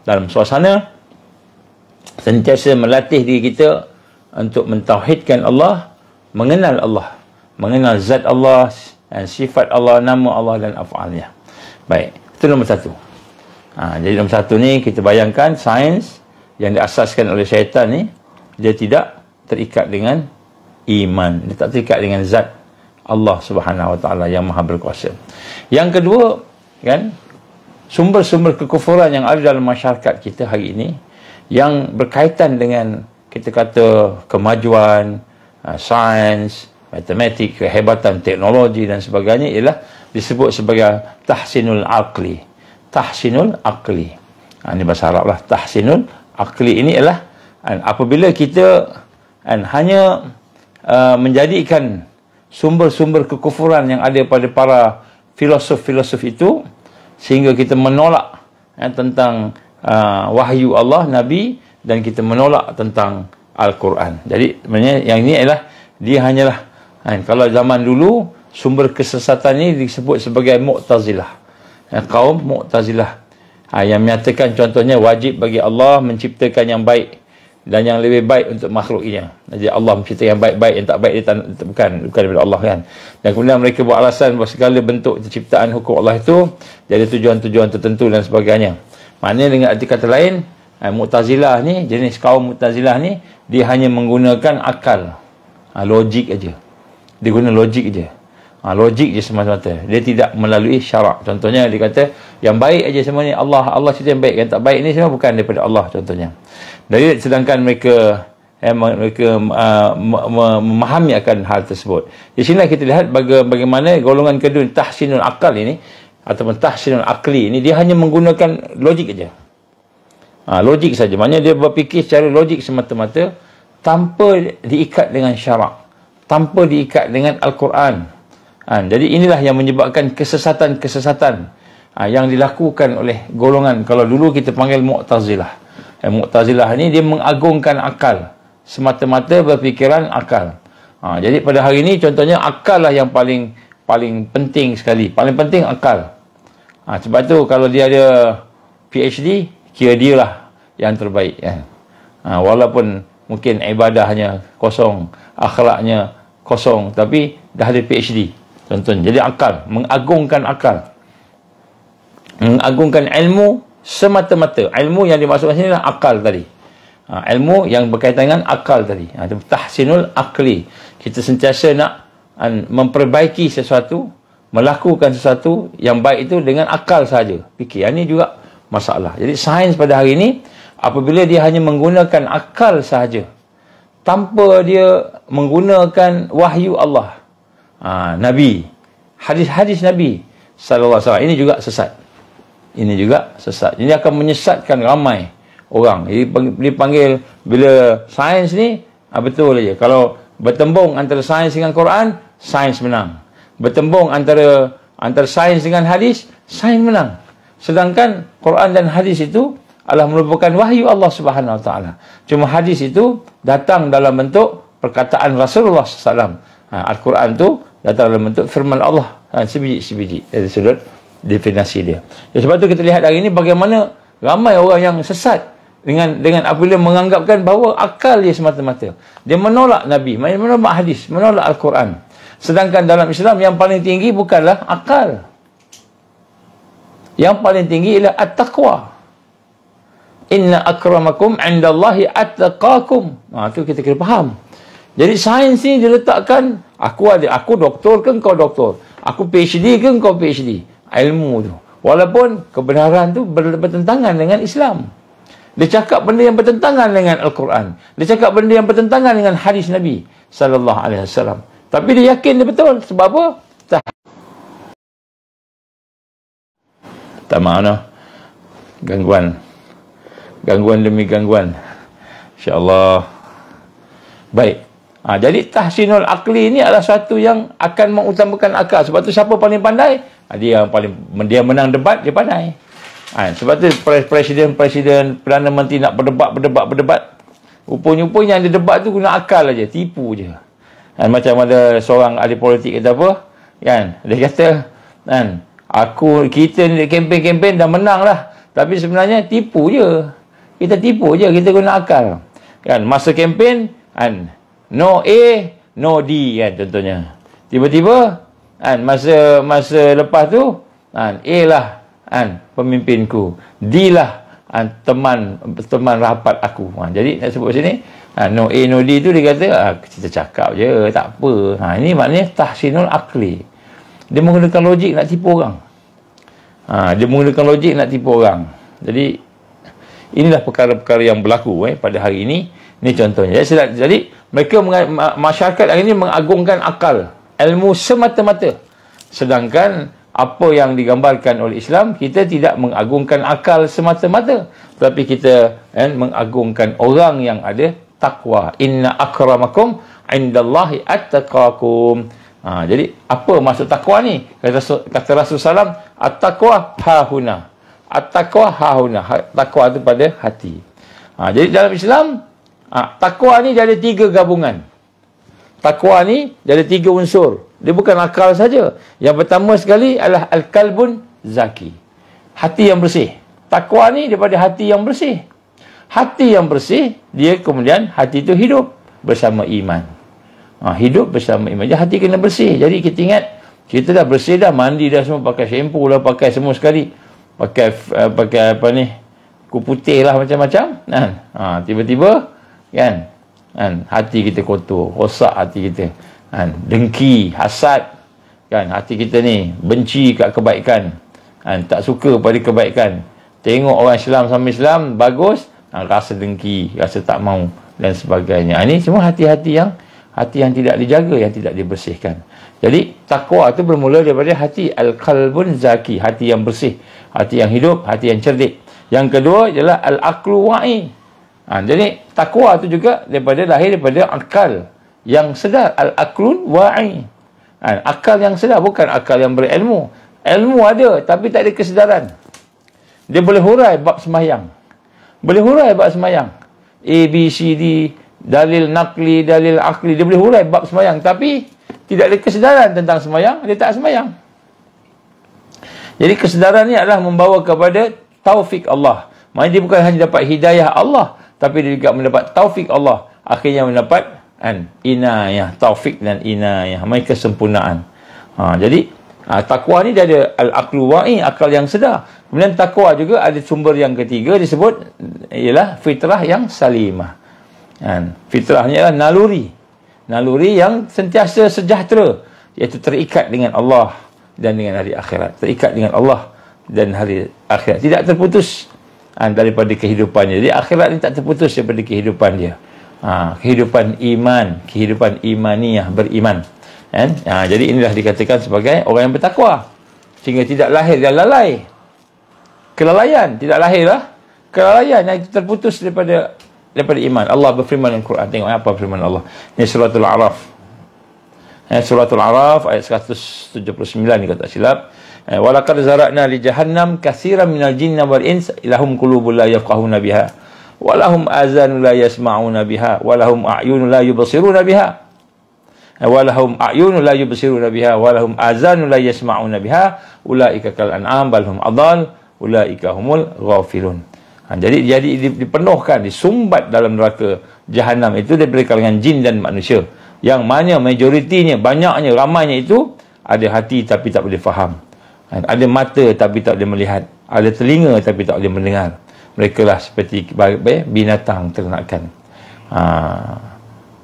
dalam suasana sentiasa melatih diri kita untuk mentauhidkan Allah, mengenal Allah, mengenal zat Allah, sifat Allah, nama Allah dan af'alnya. Baik, itu nombor satu. Jadi nombor satu ni kita bayangkan sains yang diasaskan oleh syaitan ni, dia tidak terikat dengan iman, dia tak terikat dengan zat Allah Subhanahu wa ta'ala yang maha berkuasa. Yang kedua, kan, sumber-sumber kekufuran yang ada dalam masyarakat kita hari ini yang berkaitan dengan, kita kata, kemajuan sains, matematik, kehebatan teknologi dan sebagainya, ialah disebut sebagai tahsinul aqli. Tahsinul aqli. Ini bahasa Arab lah. Tahsinul aqli ini ialah apabila kita hanya menjadikan sumber-sumber kekufuran yang ada pada para filosof-filosof itu, sehingga kita menolak tentang wahyu Allah, Nabi, dan kita menolak tentang Al-Quran. Jadi sebenarnya yang ini ialah, dia hanyalah kalau zaman dulu sumber kesesatan ini disebut sebagai Mu'tazilah, kaum Mu'tazilah, yang menyatakan contohnya wajib bagi Allah menciptakan yang baik dan yang lebih baik untuk makhluknya. Jadi Allah menciptakan yang baik-baik, yang tak baik dia bukan daripada Allah, kan. Dan kemudian mereka buat alasan bahawa segala bentuk ciptaan hukum Allah itu dia ada tujuan-tujuan tertentu dan sebagainya. Maknanya dengan arti kata lain, Mu'tazilah ni, jenis kaum Mu'tazilah ni, dia hanya menggunakan akal. Logik aja. Dia guna logik aja. Logik je semata-mata. Dia tidak melalui syarak. Contohnya dia kata yang baik aja semua ni Allah cerita yang baik, yang tak baik ni semua bukan daripada Allah contohnya. Dari sedangkan mereka memahami akan hal tersebut. Di sini kita lihat bagaimana golongan kedua tahsinul akal ini ataupun tahsinul akli ini, dia hanya menggunakan logik aja. Logik saja. Maknanya dia berfikir secara logik semata-mata tanpa diikat dengan syarak, tanpa diikat dengan Al-Quran. Jadi inilah yang menyebabkan kesesatan-kesesatan yang dilakukan oleh golongan, kalau dulu kita panggil Mu'tazilah. Mu'tazilah ni dia mengagungkan akal, semata-mata berfikiran akal. Jadi pada hari ini contohnya akal lah yang paling penting sekali. Paling penting akal. Sebab tu kalau dia ada PhD, kira dia lah yang terbaik. Walaupun mungkin ibadahnya kosong, akhlaknya kosong, tapi dah ada PhD. Contohnya, jadi akal, mengagungkan akal. Mengagungkan ilmu semata-mata. Ilmu yang dimaksudkan sini adalah akal tadi. Ilmu yang berkaitan dengan akal tadi. Tahsinul akli. Kita sentiasa nak memperbaiki sesuatu, melakukan sesuatu yang baik itu dengan akal saja. Fikir. Ini juga masalah. Jadi sains pada hari ini, apabila dia hanya menggunakan akal sahaja, tanpa dia menggunakan wahyu Allah, Nabi, hadis-hadis Nabi sallallahu alaihi wasallam, ini juga sesat. Ini juga sesat. Ini akan menyesatkan ramai orang. Dipanggil bila sains ni betul aja. Kalau bertembung antara sains dengan Quran, sains menang. Bertembung antara sains dengan hadis, sains menang. Sedangkan Quran dan hadis itu adalah merupakan wahyu Allah Subhanahu Wa Taala. Cuma hadis itu datang dalam bentuk perkataan Rasulullah SAW. Al-Quran tu datang dalam bentuk firman Allah, sebiji-sebiji dari sudut definisi dia. Sebab tu kita lihat hari ini bagaimana ramai orang yang sesat dengan apabila menganggapkan bahawa akal dia semata-mata. Dia menolak Nabi, menolak hadis, menolak Al-Quran. Sedangkan dalam Islam yang paling tinggi bukanlah akal. Yang paling tinggi ialah at-taqwa. Inna akramakum indallahi attaqakum. Tu kita kena faham. Jadi sains ni diletakkan, aku doktor ke kau doktor, aku PhD ke kau PhD. Ilmu tu, walaupun kebenaran tu bertentangan dengan Islam. Dia cakap benda yang bertentangan dengan Al-Quran, dia cakap benda yang bertentangan dengan hadis Nabi sallallahu alaihi wasallam, tapi dia yakin dia betul. Sebab apa? Tak maaf, gangguan demi gangguan, insya-Allah. Baik. Jadi tahsinul akli ini adalah satu yang akan mengutamakan akal. Sebab tu siapa paling pandai? Dia menang debat, dia pandai. Sebab tu presiden, Perdana Menteri nak berdebat. Rupa-rupa yang dia debat tu guna akal aja, tipu je. Macam ada seorang ahli politik kata apa? Dia kata, kita ni kempen dah menang lah. Tapi sebenarnya tipu je. Kita tipu je, kita guna akal. Masa kempen, no A, no D contohnya. Tiba-tiba masa lepas tu A lah pemimpinku, D lah teman rapat aku. Jadi nak sebut sini no A, no D tu dia kata kita cakap je, tak apa. Ini maknanya tahsinul akli. Dia menggunakan logik nak tipu orang. Jadi inilah perkara-perkara yang berlaku pada hari ini. Ini contohnya. Jadi mereka masyarakat hari ini mengagungkan akal, ilmu semata-mata. Sedangkan apa yang digambarkan oleh Islam, kita tidak mengagungkan akal semata-mata, tapi kita mengagungkan orang yang ada takwa. Inna akramakum indallahi attaqakum. Jadi apa maksud takwa ni? Kata Rasulullah SAW, at-taqwa hahuna. At-taqwa hahuna. Takwa itu pada hati. Jadi dalam Islam, takwa ni dia ada 3 gabungan. Takwa ni dia ada 3 unsur. Dia bukan akal saja. Yang pertama sekali adalah al-qalbun zaki. Hati yang bersih. Takwa ni daripada hati yang bersih. Hati yang bersih, dia kemudian hati itu hidup bersama iman. Hidup bersama iman. Jadi hati kena bersih. Jadi kita ingat, kita dah bersih dah, mandi dah semua, pakai shampoo lah, pakai semua sekali. Pakai apa ni, putih lah macam-macam kan. Tiba-tiba kan hati kita kotor, rosak hati kita kan, dengki, hasad kan, hati kita ni benci kat kebaikan kan, tak suka pada kebaikan, tengok orang Islam sama Islam bagus, rasa dengki, rasa tak mau dan sebagainya. Ini semua hati-hati yang tidak dijaga, yang tidak dibersihkan. Jadi takwa itu bermula daripada hati al-qalbun zaki, hati yang bersih, hati yang hidup, hati yang cerdik. Yang kedua ialah al-aqlu wa'i. Jadi takwa itu juga lahir daripada akal yang sedar, al-aqlun wa'i. Akal yang sedar, bukan akal yang berilmu. Ilmu ada tapi tak ada kesedaran. Dia boleh hurai bab sembahyang, boleh hurai bab sembahyang, A, B, C, D, dalil nakli, dalil akli, dia boleh hurai bab sembahyang, tapi tidak ada kesedaran tentang sembahyang, dia tak sembahyang. Jadi kesedaran ni adalah membawa kepada taufik Allah. Maksudnya dia bukan hanya dapat hidayah Allah, tapi dia juga mendapat taufik Allah. Akhirnya mendapat inayah, taufik dan inayah, maksudnya kesempurnaan. Jadi takwa ni dia ada al-aqlu wa'i, akal yang sedar. Kemudian takwa juga ada sumber yang ketiga disebut ialah fitrah yang salimah. Fitrahnya adalah naluri yang sentiasa sejahtera, iaitu terikat dengan Allah dan dengan hari akhirat, terikat dengan Allah dan hari akhirat, tidak terputus daripada kehidupannya. Jadi akhirat ni tak terputus daripada kehidupan dia. Kehidupan iman, kehidupan imaniyah, beriman. Jadi inilah dikatakan sebagai orang yang bertakwa, sehingga tidak lahir dan lalai. Kelalaian, tidak lahirlah kelalaian yang terputus daripada iman. Allah berfirman dalam Quran. Tengok apa firman Allah. Ini suratul A'raf. Suratul A'raf ayat 179 ni kalau tak silap. Walaqad zara'na li jahannam katsiran minal jinni wal ins lahum qulubun la yafqahuna biha wa lahum azanun la yasma'una biha wa lahum a'yunun la yubsiruna biha wa lahum a'yunun la yubsiruna biha wa lahum azanun la yasma'una biha ulaika kal an'am bal hum adall ulaika humul ghafilun. Jadi dipenuhkan, disumbat dalam neraka Jahannam itu daripada kalangan jin dan manusia, yang mana majoritinya, banyaknya, ramainya itu ada hati tapi tak boleh faham, ada mata tapi tak boleh melihat, ada telinga tapi tak boleh mendengar. Mereka lah seperti binatang ternakan.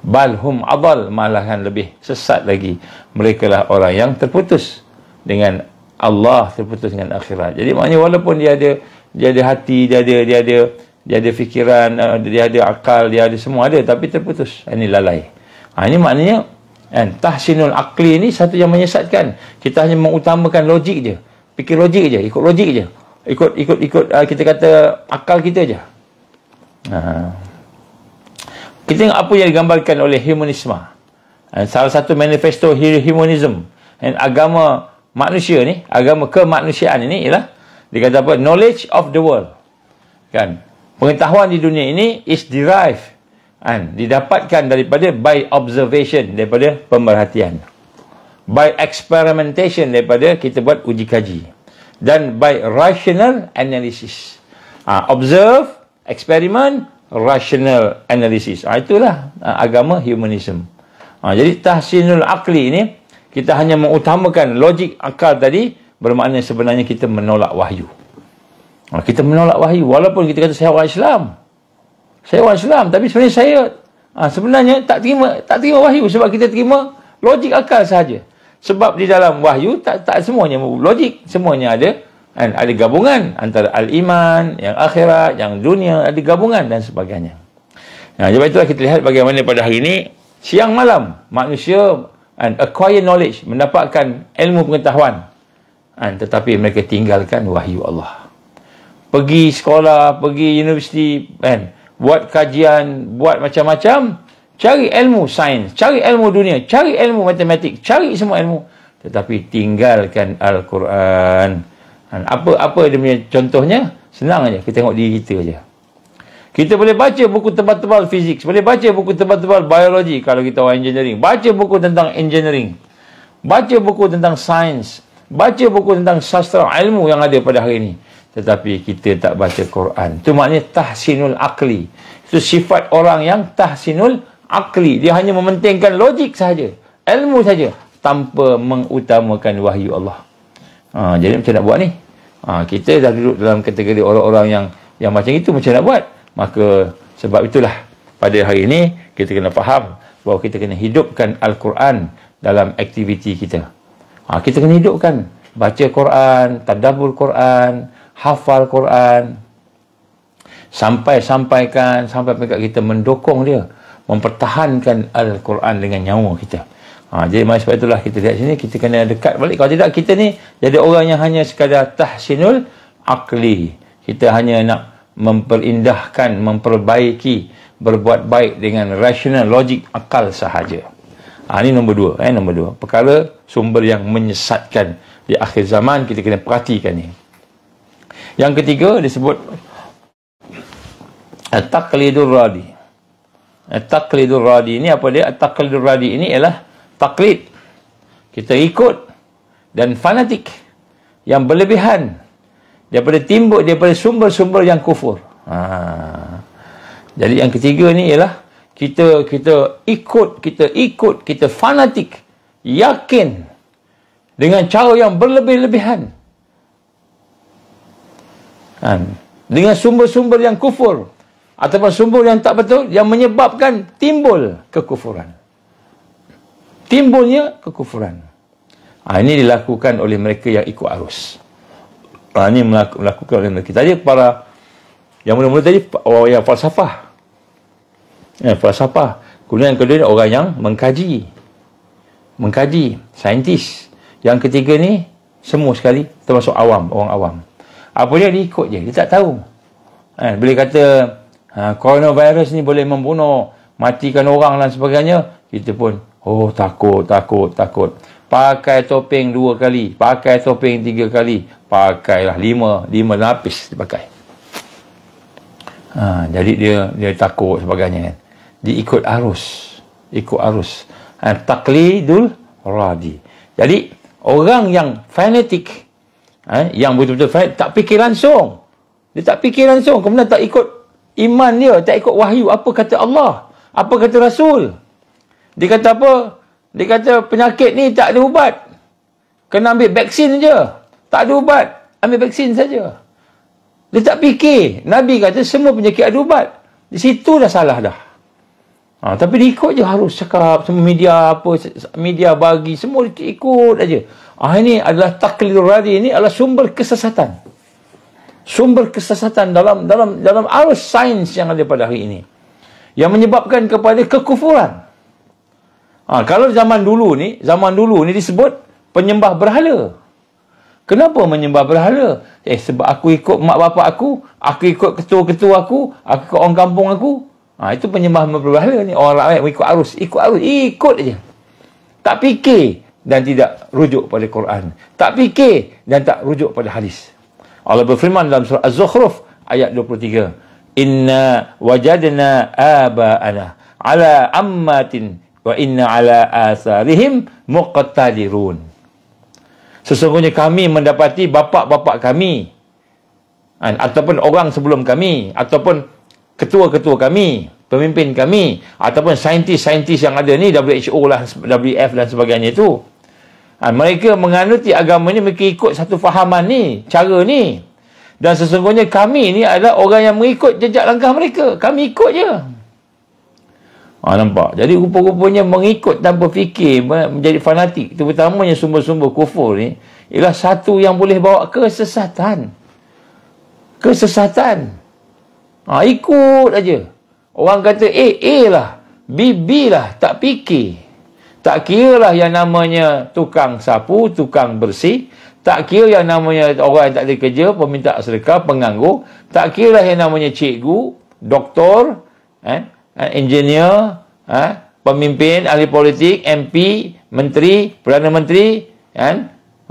Balhum adal, malahan lebih sesat lagi. Mereka lah orang yang terputus dengan Allah, terputus dengan akhirat. Jadi maknanya walaupun dia ada hati, dia ada fikiran, dia ada akal, dia ada semua ada, tapi terputus. Ini lalai. Ini maknanya tahsinul aqli ni satu yang menyesatkan. Kita hanya mengutamakan logik je, fikir logik je, ikut logik je, ikut kita kata akal kita je. Kita tengok apa yang digambarkan oleh humanisme. Salah satu manifesto humanism, agama manusia ni, agama kemanusiaan ini ialah dikata apa? Knowledge of the world. Kan? Pengetahuan di dunia ini is derived, didapatkan daripada by observation, daripada pemerhatian, by experimentation, daripada kita buat uji kaji, dan by rational analysis. Observe, experiment, rational analysis. Itulah agama humanism. Jadi tahsinul aqli ini, kita hanya mengutamakan logik akal tadi, bermakna sebenarnya kita menolak wahyu. Kita menolak wahyu. Walaupun kita kata saya orang Islam, tapi sebenarnya saya sebenarnya tak terima wahyu, sebab kita terima logik akal sahaja. Sebab di dalam wahyu tak semuanya logik, semuanya ada gabungan antara al-iman, yang akhirat, yang dunia, ada gabungan dan sebagainya. Sebab itulah kita lihat bagaimana pada hari ini siang malam manusia acquire knowledge, mendapatkan ilmu pengetahuan, tetapi mereka tinggalkan wahyu Allah. Pergi sekolah, pergi universiti, buat kajian, buat macam-macam, cari ilmu sains, cari ilmu dunia, cari ilmu matematik, cari semua ilmu, tetapi tinggalkan Al-Quran. Apa dia punya contohnya? Senang aja, kita tengok diri kita aja. Kita boleh baca buku tebal-tebal fizik, boleh baca buku tebal-tebal biologi kalau kita orang engineering, baca buku tentang engineering, baca buku tentang sains, baca buku tentang sastra ilmu yang ada pada hari ini, tetapi kita tak baca Quran. Itu maknanya tahsinul aqli. Itu sifat orang yang tahsinul aqli. Dia hanya mementingkan logik sahaja, ilmu saja, tanpa mengutamakan wahyu Allah. Jadi macam nak buat ni? Kita dah duduk dalam kategori orang-orang Yang macam itu macam nak buat? Maka sebab itulah pada hari ini kita kena faham bahawa kita kena hidupkan Al-Quran dalam aktiviti kita. Kita kena hidupkan. Baca Quran, tadabbur Quran, hafal Quran. Sampai kita mendokong dia, mempertahankan Al-Quran dengan nyawa kita. Jadi sebab itulah kita lihat sini, kita kena dekat balik. Kalau tidak, kita ni jadi orang yang hanya sekadar tahsinul akli. Kita hanya nak memperindahkan, memperbaiki, berbuat baik dengan rasional, logik, akal sahaja. Ini nombor dua. Perkara sumber yang menyesatkan di akhir zaman, kita kena perhatikan ni. Yang ketiga disebut at-taqlidur radi. At-taqlidur radi ini apa dia? At-taqlidur radi ini ialah taklid. Kita ikut dan fanatik yang berlebihan daripada sumber-sumber yang kufur. Jadi yang ketiga ni ialah kita ikut, kita fanatik, yakin dengan cara yang berlebih-lebihan. Dengan sumber-sumber yang kufur ataupun sumber yang tak betul yang menyebabkan timbul kekufuran. Timbulnya kekufuran. Ini dilakukan oleh mereka yang ikut arus. Ini melakukan oleh mereka. Tadi yang mula-mula tadi orang yang falsafah. Falsafah. Kemudian yang kedua orang yang mengkaji, saintis. Yang ketiga ni semua sekali termasuk awam, orang awam. Apa dia ikut je, dia tak tahu. Bila kata coronavirus ni boleh membunuh, matikan orang dan sebagainya, kita pun takut. Pakai topeng 2 kali, pakai topeng 3 kali, pakailah 5 lapis dipakai. Jadi dia takut sebagainya. Dia ikut arus. Taqlidul radi. Jadi orang yang fanatik, yang betul-betul fanatik, tak fikir langsung. Dia tak fikir langsung, kemudian tak ikut iman dia, tak ikut wahyu. Apa kata Allah? Apa kata Rasul? Dia kata apa? Dia kata penyakit ni tak ada ubat. Kena ambil vaksin je. Tak ada ubat. Ambil vaksin saja. Dia tak fikir. Nabi kata semua penyakit ada ubat. Di situ dah salah dah. Tapi dia ikut je, harus cakap. Semua media bagi. Semua dia ikut aja. Ini adalah taqlidur radi. Ini adalah sumber kesesatan. Sumber kesesatan dalam arus sains yang ada pada hari ini. Yang menyebabkan kepada kekufuran. Kalau zaman dulu ni disebut penyembah berhala. Kenapa menyembah berhala? Sebab aku ikut mak bapak aku ikut ketua-ketua aku ikut orang kampung aku. Itu penyembah berhala ni. Orang lain ikut arus, ikut aja. Tak fikir dan tidak rujuk pada Quran. Tak fikir dan tak rujuk pada hadis. Allah berfirman dalam surah Az-Zukhruf ayat 23. Inna wajadna aba'ana ala ammatin wa inna ala asarihim muqtadirun. Sesungguhnya kami mendapati bapa-bapa kami ataupun orang sebelum kami ataupun ketua-ketua kami, pemimpin kami ataupun saintis-saintis yang ada ni, WHO lah, WF dan sebagainya itu, mereka menganuti agama ni, mereka ikut satu fahaman ni, cara ni, dan sesungguhnya kami ni adalah orang yang mengikut jejak langkah mereka. Kami ikut je. Nampak? Jadi rupa-rupanya mengikut tanpa fikir, menjadi fanatik, terutamanya sumber-sumber kufur ni, ialah satu yang boleh bawa kesesatan. Ikut aja. Orang kata A lah, B lah, tak fikir. Tak kira lah yang namanya tukang sapu, tukang bersih. Tak kira yang namanya orang yang tak ada kerja, peminta sedekah, penganggur. Tak kira lah yang namanya cikgu, doktor, engineer, pemimpin, ahli politik, MP, menteri, Perdana Menteri,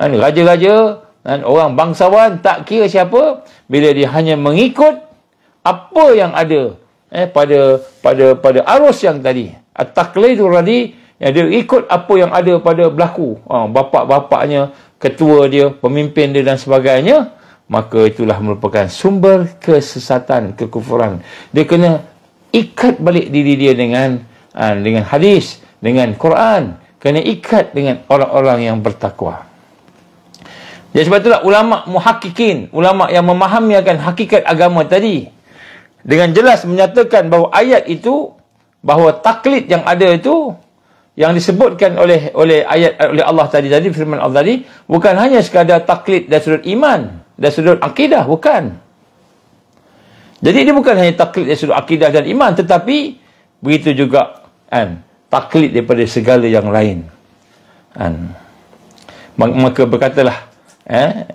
raja-raja, orang bangsawan, tak kira siapa, bila dia hanya mengikut apa yang ada pada arus yang tadi, at-taqlidur radi, yang dia ikut apa yang ada pada berlaku, bapa-bapaknya, ketua dia, pemimpin dia dan sebagainya, maka itulah merupakan sumber kesesatan, kekufuran. Dia kena ikat balik diri dia dengan hadis, dengan Quran. Kena ikat dengan orang-orang yang bertakwa. Jadi sebab itulah ulama muhakkikin, ulama yang memahami akan hakikat agama tadi, dengan jelas menyatakan bahawa ayat itu, bahawa taklid yang ada itu, yang disebutkan oleh Allah tadi firman Allah tadi, bukan hanya sekadar taklid dari sudut iman, dari sudut akidah, bukan. Jadi dia bukan hanya taklid dari sudut akidah dan iman, tetapi begitu juga taklid daripada segala yang lain. Maka berkatalah,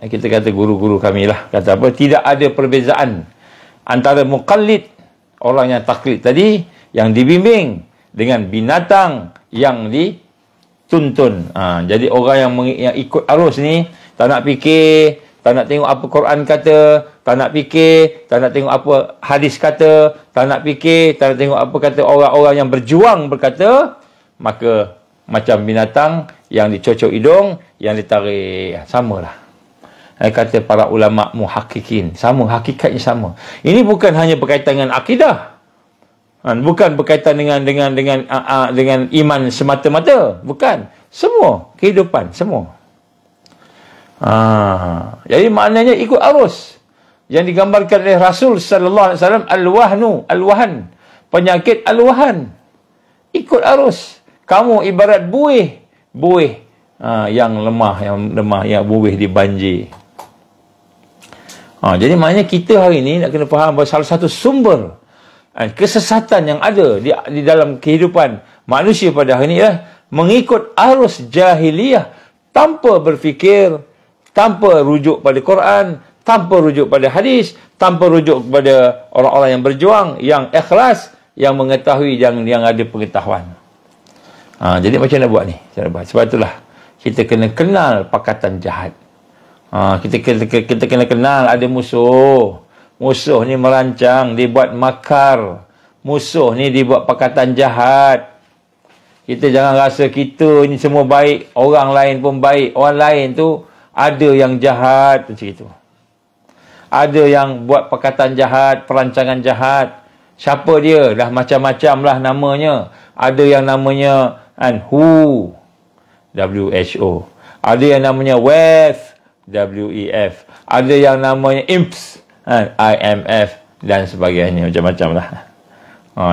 kita kata guru-guru kami lah, kata apa, tidak ada perbezaan antara muqallid, orang yang taklid tadi, yang dibimbing, dengan binatang yang dituntun. Jadi orang yang ikut arus ni, tak nak fikir, tak nak tengok apa Quran kata, tak nak fikir, tak nak tengok apa hadis kata, tak nak fikir, tak nak tengok apa kata orang-orang yang berjuang berkata, maka macam binatang yang dicocok hidung, yang ditarik, samalah. Kata para ulama muhakkikin, sama, hakikatnya sama. Ini bukan hanya berkaitan dengan akidah, bukan berkaitan dengan iman semata-mata, bukan, semua kehidupan, semua. Jadi maknanya ikut arus yang digambarkan oleh Rasul sallallahu alaihi wasallam, al-wahan, penyakit al-wahan, ikut arus. Kamu ibarat buih yang lemah, yang buih di banjir. Jadi maknanya kita hari ini nak kena faham bahawa salah satu sumber kesesatan yang ada di dalam kehidupan manusia pada hari ini ialah mengikut arus jahiliyah, tanpa berfikir, tanpa rujuk pada Quran, tanpa rujuk pada hadis, tanpa rujuk kepada orang-orang yang berjuang, yang ikhlas, yang mengetahui, yang ada pengetahuan. Jadi macam mana buat ni? Sebab itulah kita kena kenal pakatan jahat. Kita kena kenal ada musuh. Musuh ni merancang, dia buat makar. Musuh ni dia buat pakatan jahat. Kita jangan rasa kita ni semua baik, orang lain pun baik. Orang lain tu ada yang jahat macam itu. Ada yang buat pakatan jahat, perancangan jahat. Siapa dia? Dah macam-macam lah namanya. Ada yang namanya WHO, WHO. Ada yang namanya WEF, WEF. Ada yang namanya IMF, IMF dan sebagainya, macam-macam lah.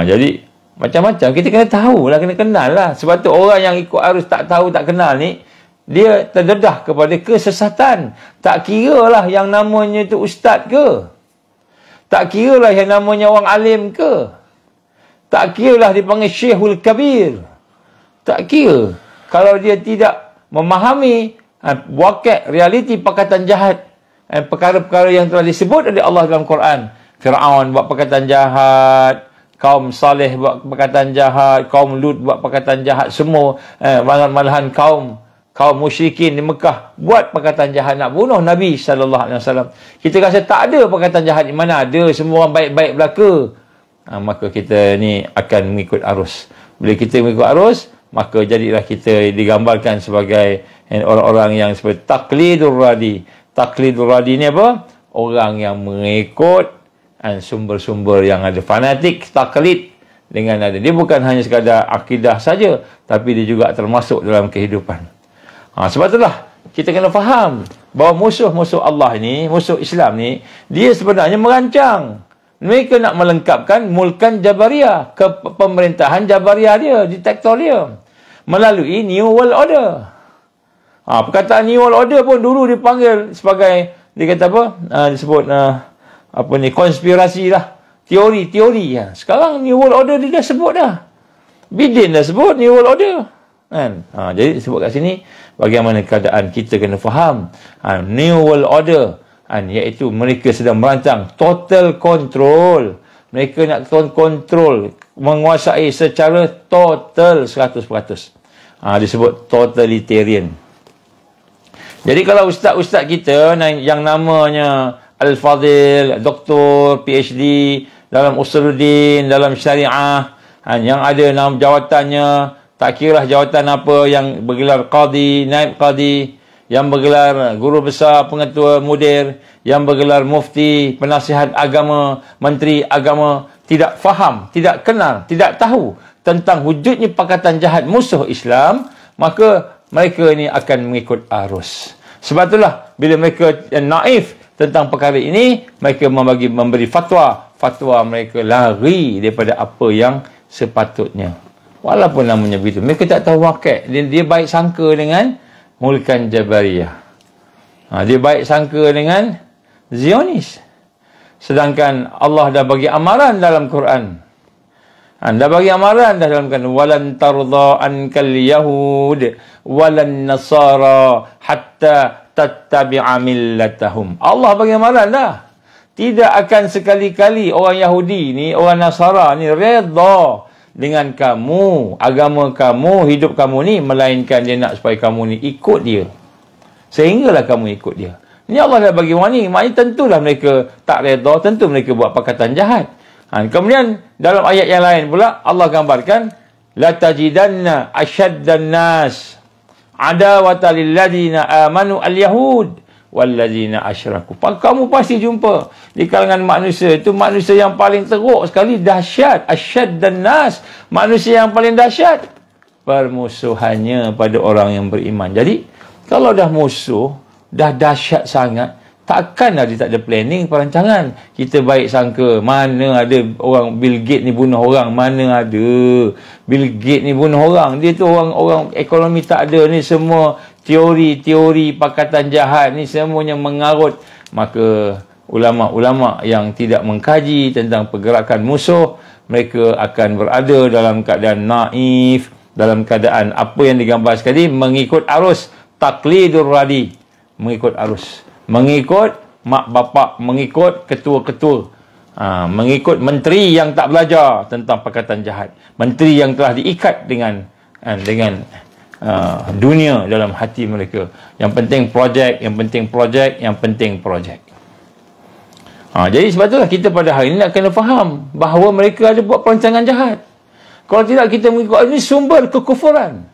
Jadi macam-macam, kita kena tahu lah, kena kenal lah. Sebab tu orang yang ikut arus tak tahu, tak kenal ni, dia terdedah kepada kesesatan. Tak kira lah yang namanya tu ustaz ke, tak kira lah yang namanya orang alim ke, tak kira lah dipanggil Syekhul Kabir, tak kira. Kalau dia tidak memahami wakil realiti pakatan jahat, perkara-perkara yang telah disebut oleh Allah dalam Quran. Fir'aun buat perkataan jahat, kaum Saleh buat perkataan jahat, kaum Lut buat perkataan jahat, semua malahan kaum musyrikin di Mekah buat perkataan jahat nak bunuh Nabi SAW. Kita rasa tak ada perkataan jahat, di mana ada, semua orang baik-baik belaka. Maka kita ni akan mengikut arus. Bila kita mengikut arus, maka jadilah kita digambarkan sebagai orang-orang yang seperti taqlidur radi. Taqlidur radi ni apa? Orang yang mengikut sumber-sumber yang ada. Fanatik taklid dengan ada. Dia bukan hanya sekadar akidah saja, tapi dia juga termasuk dalam kehidupan. Sebab itulah kita kena faham bahawa musuh-musuh Allah ni, musuh Islam ni, dia sebenarnya merancang. Mereka nak melengkapkan mulkan Jabariyah, pemerintahan Jabariyah dia, diktator dia, melalui New World Order. Perkataan New World Order pun dulu dipanggil sebagai, dia kata apa? Disebut konspirasi lah, teori. Sekarang New World Order dia dah sebut dah. Biden dah sebut New World Order. Jadi disebut kat sini bagaimana keadaan kita kena faham. New World Order, iaitu mereka sedang merancang total control. Mereka nak kontrol, menguasai secara total 100%. Disebut totalitarian. Jadi kalau ustaz-ustaz kita yang namanya Al-Fadhil, Doktor, PhD dalam Usuluddin, dalam Syariah, yang ada nama jawatannya, tak kira jawatan apa, yang bergelar Qadi, Naib Qadi, yang bergelar Guru Besar, Pengetua Mudir, yang bergelar Mufti, Penasihat Agama, Menteri Agama, tidak faham, tidak kenal, tidak tahu tentang wujudnya pakatan jahat musuh Islam, maka mereka ini akan mengikut arus. Sebab itulah bila mereka naif tentang perkara ini, mereka memberi fatwa mereka lari daripada apa yang sepatutnya. Walaupun namanya begitu, mereka tak tahu wakil. Dia baik sangka dengan Mulkan Jabariyah. Dia baik sangka dengan Zionis. Sedangkan Allah dah bagi amaran dalam Quran. Dah bagi amaran dalam Quran. Walan tardha ankal yahud walan nasara hatta tattabi'a millatahum. Allah bagi amaran dah. Tidak akan sekali-kali orang Yahudi ni, orang Nasara ni redha dengan kamu, agama kamu, hidup kamu ni, melainkan dia nak supaya kamu ni ikut dia. Sehinggalah kamu ikut dia. Ini Allah dah bagi warning. Maknanya tentulah mereka tak redha, tentu mereka buat perkataan jahat. Kemudian dalam ayat yang lain pula Allah gambarkan la tajidanna asyaddan nas adawata lil ladina amanu al yahud wal ladina asyraku. Kamu pasti jumpa di kalangan manusia itu manusia yang paling teruk sekali, dahsyat, asyaddan nas, manusia yang paling dahsyat permusuhannya pada orang yang beriman. Jadi kalau dah musuh, dah dahsyat sangat, takkanlah dia tak ada planning, perancangan. Kita baik sangka, mana ada orang Bill Gates ni bunuh orang, mana ada Bill Gates ni bunuh orang. Dia tu orang ekonomi tak ada ni, semua teori-teori pakatan jahat ni semuanya mengarut. Maka ulama-ulama yang tidak mengkaji tentang pergerakan musuh, mereka akan berada dalam keadaan naif, dalam keadaan apa yang digambar sekali, mengikut arus taqlidur radi, mengikut arus, mengikut mak bapak, mengikut ketua-ketua, mengikut menteri yang tak belajar tentang perkataan jahat, menteri yang telah diikat dengan dunia dalam hati mereka. Yang penting projek, yang penting projek, yang penting projek. Jadi sebab itulah kita pada hari ini nak kena faham bahawa mereka ada buat perancangan jahat. Kalau tidak, kita mengikut ini sumber kekufuran.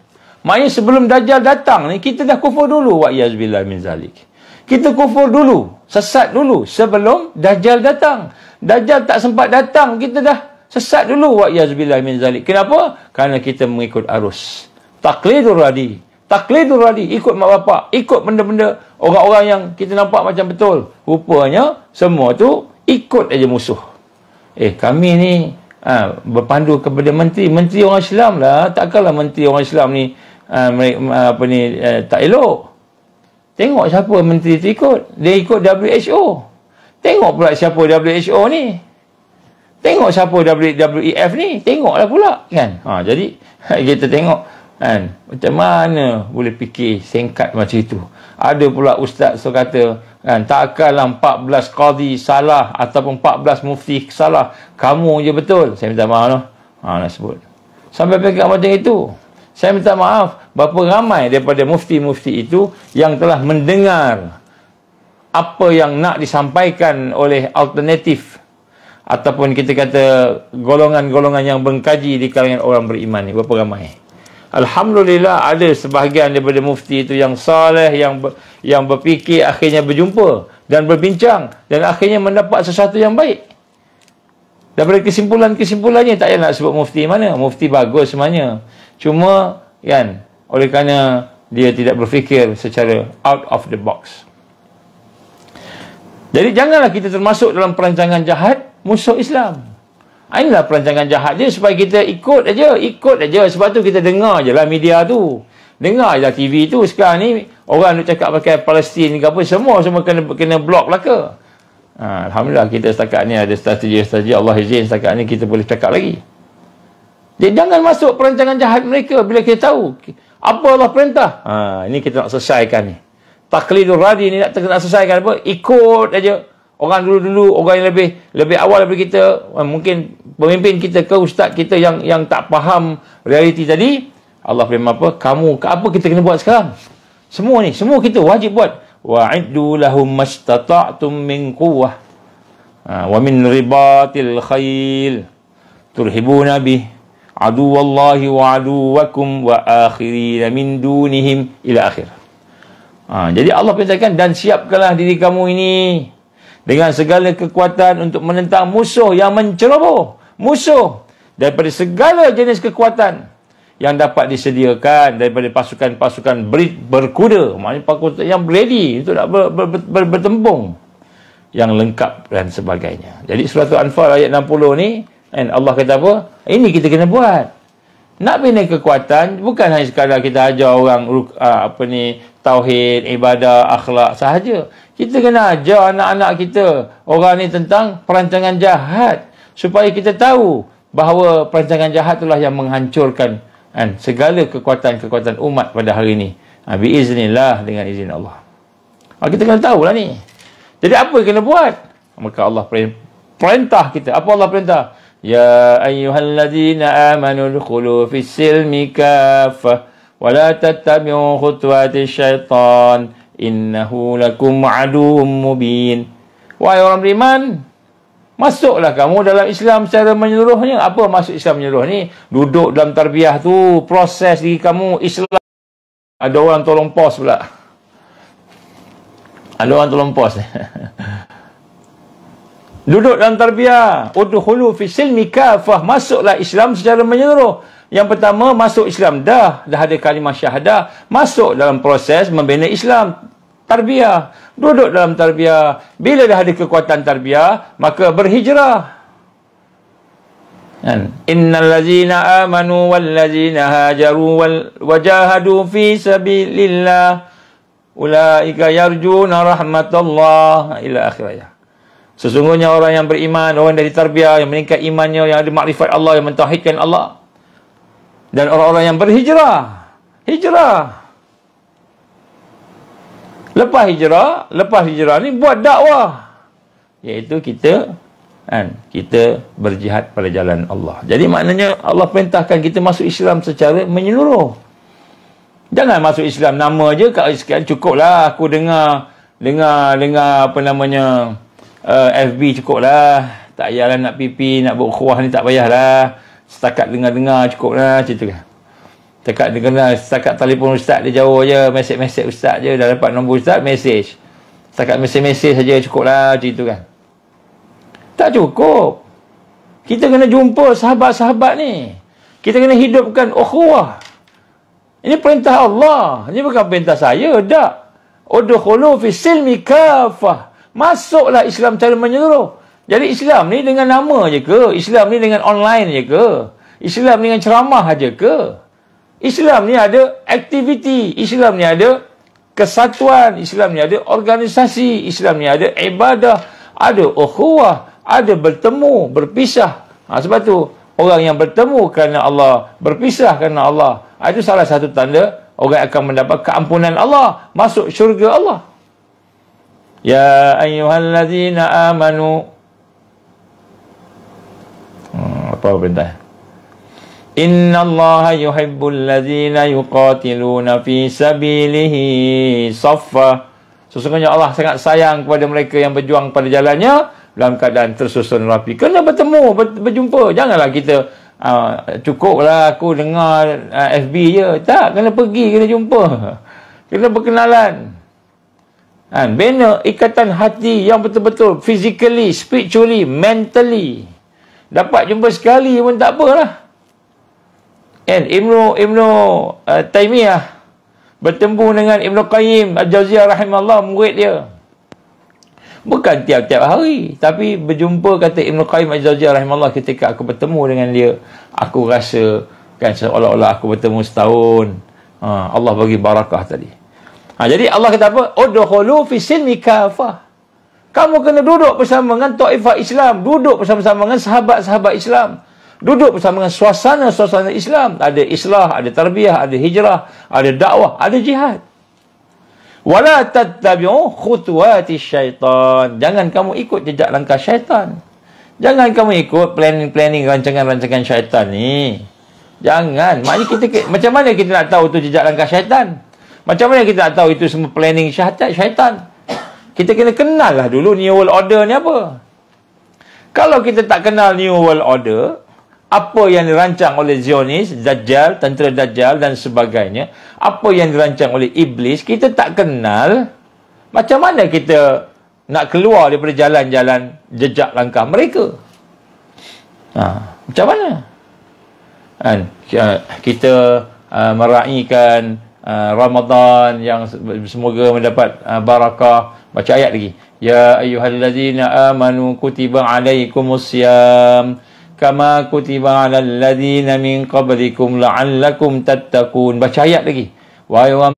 Maknanya sebelum Dajjal datang ni, kita dah kufur dulu. Wa iyazbillah min zalik. Kita kufur dulu, sesat dulu sebelum Dajjal datang. Dajjal tak sempat datang, kita dah sesat dulu. Wa iyazbillah min zalik. Kenapa? Kerana kita mengikut arus taqlidur radi. Taqlidur radi, ikut mak bapak, ikut benda-benda orang-orang yang kita nampak macam betul. Rupanya semua tu ikut aja musuh. Kami ni berpandu kepada menteri orang Islam lah. Takkanlah menteri orang Islam ni tak elok. Tengok siapa menteri tu ikut. Dia ikut WHO. Tengok pula siapa WHO ni. Tengok siapa WWF ni. Tengoklah pula kan. Jadi kita tengok kan, macam mana boleh fikir singkat macam itu. Ada pula ustaz tu kata kan, takkanlah 14 qadi salah ataupun 14 mufti salah, kamu je betul. Saya minta maaf noh. Nak sebut sampai pegang macam itu. Saya minta maaf, berapa ramai daripada mufti-mufti itu yang telah mendengar apa yang nak disampaikan oleh alternatif ataupun kita kata golongan-golongan yang mengkaji di kalangan orang beriman ni. Berapa ramai? Alhamdulillah ada sebahagian daripada mufti itu yang saleh, yang berfikir, akhirnya berjumpa dan berbincang dan akhirnya mendapat sesuatu yang baik. Daripada kesimpulannya, tak payah nak sebut mufti mana. Mufti bagus semuanya. Cuma kan, oleh kerana dia tidak berfikir secara out of the box. Jadi janganlah kita termasuk dalam perancangan jahat musuh Islam. Inilah perancangan jahat dia supaya kita ikut aja. Sebab tu kita dengar je lah media tu. Dengar je lah TV tu. Sekarang ni orang nak cakap pakai Palestin ke apa, semua kena block lah ke. Alhamdulillah kita setakat ni ada strategi Allah izin, setakat ni kita boleh cakap lagi. Jadi jangan masuk perancangan jahat mereka bila kita tahu apa Allah perintah. Ini kita nak selesaikan ni. Taqlidur radi ni nak selesaikan apa? Ikut aja. Orang dulu-dulu, orang yang lebih awal daripada kita, mungkin pemimpin kita ke ustaz kita yang tak faham realiti tadi, Allah firman apa? Apa kita kena buat sekarang? Semua kita wajib buat. Wa'iddu lahum mastata'tum min quwwah wa min ribatil khayl turhibuna bih aduwallahi wa aduwakum wa akhirina min dunihim ila akhir. Jadi Allah perintahkan, dan siapkanlah diri kamu ini dengan segala kekuatan untuk menentang musuh yang menceroboh. Musuh daripada segala jenis kekuatan yang dapat disediakan daripada pasukan-pasukan berkuda, maknanya pasukan yang ready untuk nak bertempung, yang lengkap dan sebagainya. Jadi surah Al-Anfal ayat 60 ni, and Allah kata apa? Ini kita kena buat. Nak bina kekuatan bukan hanya sekadar kita ajar orang tauhid, ibadah, akhlak sahaja. Kita kena ajar anak-anak kita orang ni tentang perancangan jahat, supaya kita tahu bahawa perancangan jahat itulah yang menghancurkan segala kekuatan-kekuatan umat pada hari ini. Biiznillah, dengan izin Allah. Kita kena tahulah ni. Jadi apa yang kena buat? Maka Allah perintah kita. Apa Allah perintah? Ya ayyuhalladzina amanu dukhulu fis silmi kaffah wa la tattabi'u khutuwati syaitan innahu lakum aduwwum mubin. Wahai orang beriman, masuklah kamu dalam Islam secara menyeluruhnya. Apa maksud Islam menyeluruh ni? Duduk dalam tarbiyah tu, proses diri kamu Islam. Ada orang tolong pos pula. Ada orang tolong pos. Duduk dalam tarbiyah. Udkhulu fi silmi kafah. Masuklah Islam secara menyeluruh. Yang pertama, masuk Islam. Dah ada kalimah syahadah. Masuk dalam proses membina Islam. Tarbiyah. Duduk dalam tarbiyah. Bila dah ada kekuatan tarbiyah, maka berhijrah. Innal ladzina amanu wal ladzina hajaru wajahadu fi sabilillah ulaika yarjuna rahmatullah ila akhir ayat. Sesungguhnya orang yang beriman, orang dari tarbiyah, yang meningkat imannya, yang ada makrifat Allah, yang mentauhidkan Allah. Dan orang-orang yang berhijrah. Hijrah. Lepas hijrah ni buat dakwah. Iaitu kita berjihad pada jalan Allah. Jadi maknanya Allah perintahkan kita masuk Islam secara menyeluruh. Jangan masuk Islam nama je, kat sekian cukuplah aku dengar apa namanya, FB cukuplah. Tak payahlah nak pipi, nak berukhuwah ni tak payahlah. Setakat dengar-dengar cukuplah, macam tu kan. Setakat telefon ustaz dia jauh je, mesej ustaz je, dah dapat nombor ustaz, mesej. Setakat mesej saja cukuplah, macam tu kan. Tak cukup. Kita kena jumpa sahabat-sahabat ni. Kita kena hidupkan ukhuwah. Ini perintah Allah. Ini bukan perintah saya, tak. Udkhulu fi silmi kafah. Masuklah Islam cara menyeluruh. Jadi Islam ni dengan nama je ke? Islam ni dengan online je ke? Islam ni dengan ceramah je ke? Islam ni ada aktiviti. Islam ni ada kesatuan. Islam ni ada organisasi. Islam ni ada ibadah. Ada ukhuwah. Ada bertemu, berpisah. Sebab tu, orang yang bertemu kerana Allah, berpisah kerana Allah, itu salah satu tanda orang akan mendapat keampunan Allah, masuk syurga Allah. Ya ayyuhalladzina amanu. Apa perintah? Inna Allaha yuhibbul ladzina yuqatiluna fi sabilihi saffa. Sesungguhnya Allah sangat sayang kepada mereka yang berjuang pada jalannya dalam keadaan tersusun rapi. Kena bertemu, berjumpa. Janganlah kita cukuplah aku dengar FB je. Tak, kena pergi, kena jumpa. Kena berkenalan. Bina ikatan hati yang betul-betul physically, spiritually, mentally. Dapat jumpa sekali pun tak apalah. Ibnu Taimiyah bertemu dengan Ibnu Qayyim Al-Jauziyah rahimahullah, murid dia. Bukan tiap-tiap hari, tapi berjumpa, kata Ibnu Qayyim Al-Jauziyah rahimahullah, ketika aku bertemu dengan dia, aku rasa kan seolah-olah aku bertemu setahun. Allah bagi barakah tadi. Jadi Allah kata apa? Udkhulu fi silmi kafah. Kamu kena duduk bersama dengan taifah Islam, duduk bersama-sama dengan sahabat-sahabat Islam, duduk bersama dengan suasana-suasana Islam. Ada islah, ada tarbiyah, ada hijrah, ada dakwah, ada jihad. Wala tattabi'u khutuwati syaitan. Jangan kamu ikut jejak langkah syaitan. Jangan kamu ikut planning-planning, rancangan-rancangan syaitan ni. Jangan. Maknanya macam mana kita nak tahu tu jejak langkah syaitan? Macam mana kita nak tahu itu semua planning syaitan? Kita kena kenal lah dulu New World Order ni apa. Kalau kita tak kenal New World Order, apa yang dirancang oleh Zionis, Dajjal, tentera Dajjal dan sebagainya, apa yang dirancang oleh Iblis, kita tak kenal, macam mana kita nak keluar daripada jalan-jalan jejak langkah mereka? Macam mana? Kan? Kita meraihkan Ramadan yang semoga mendapat barakah. Baca ayat lagi. Ya ayyuhallazina amanu kutiba alaikumusiyam kama kutiba alal ladzina min qablikum la'allakum tattaqun. Baca ayat lagi. Wahai orang,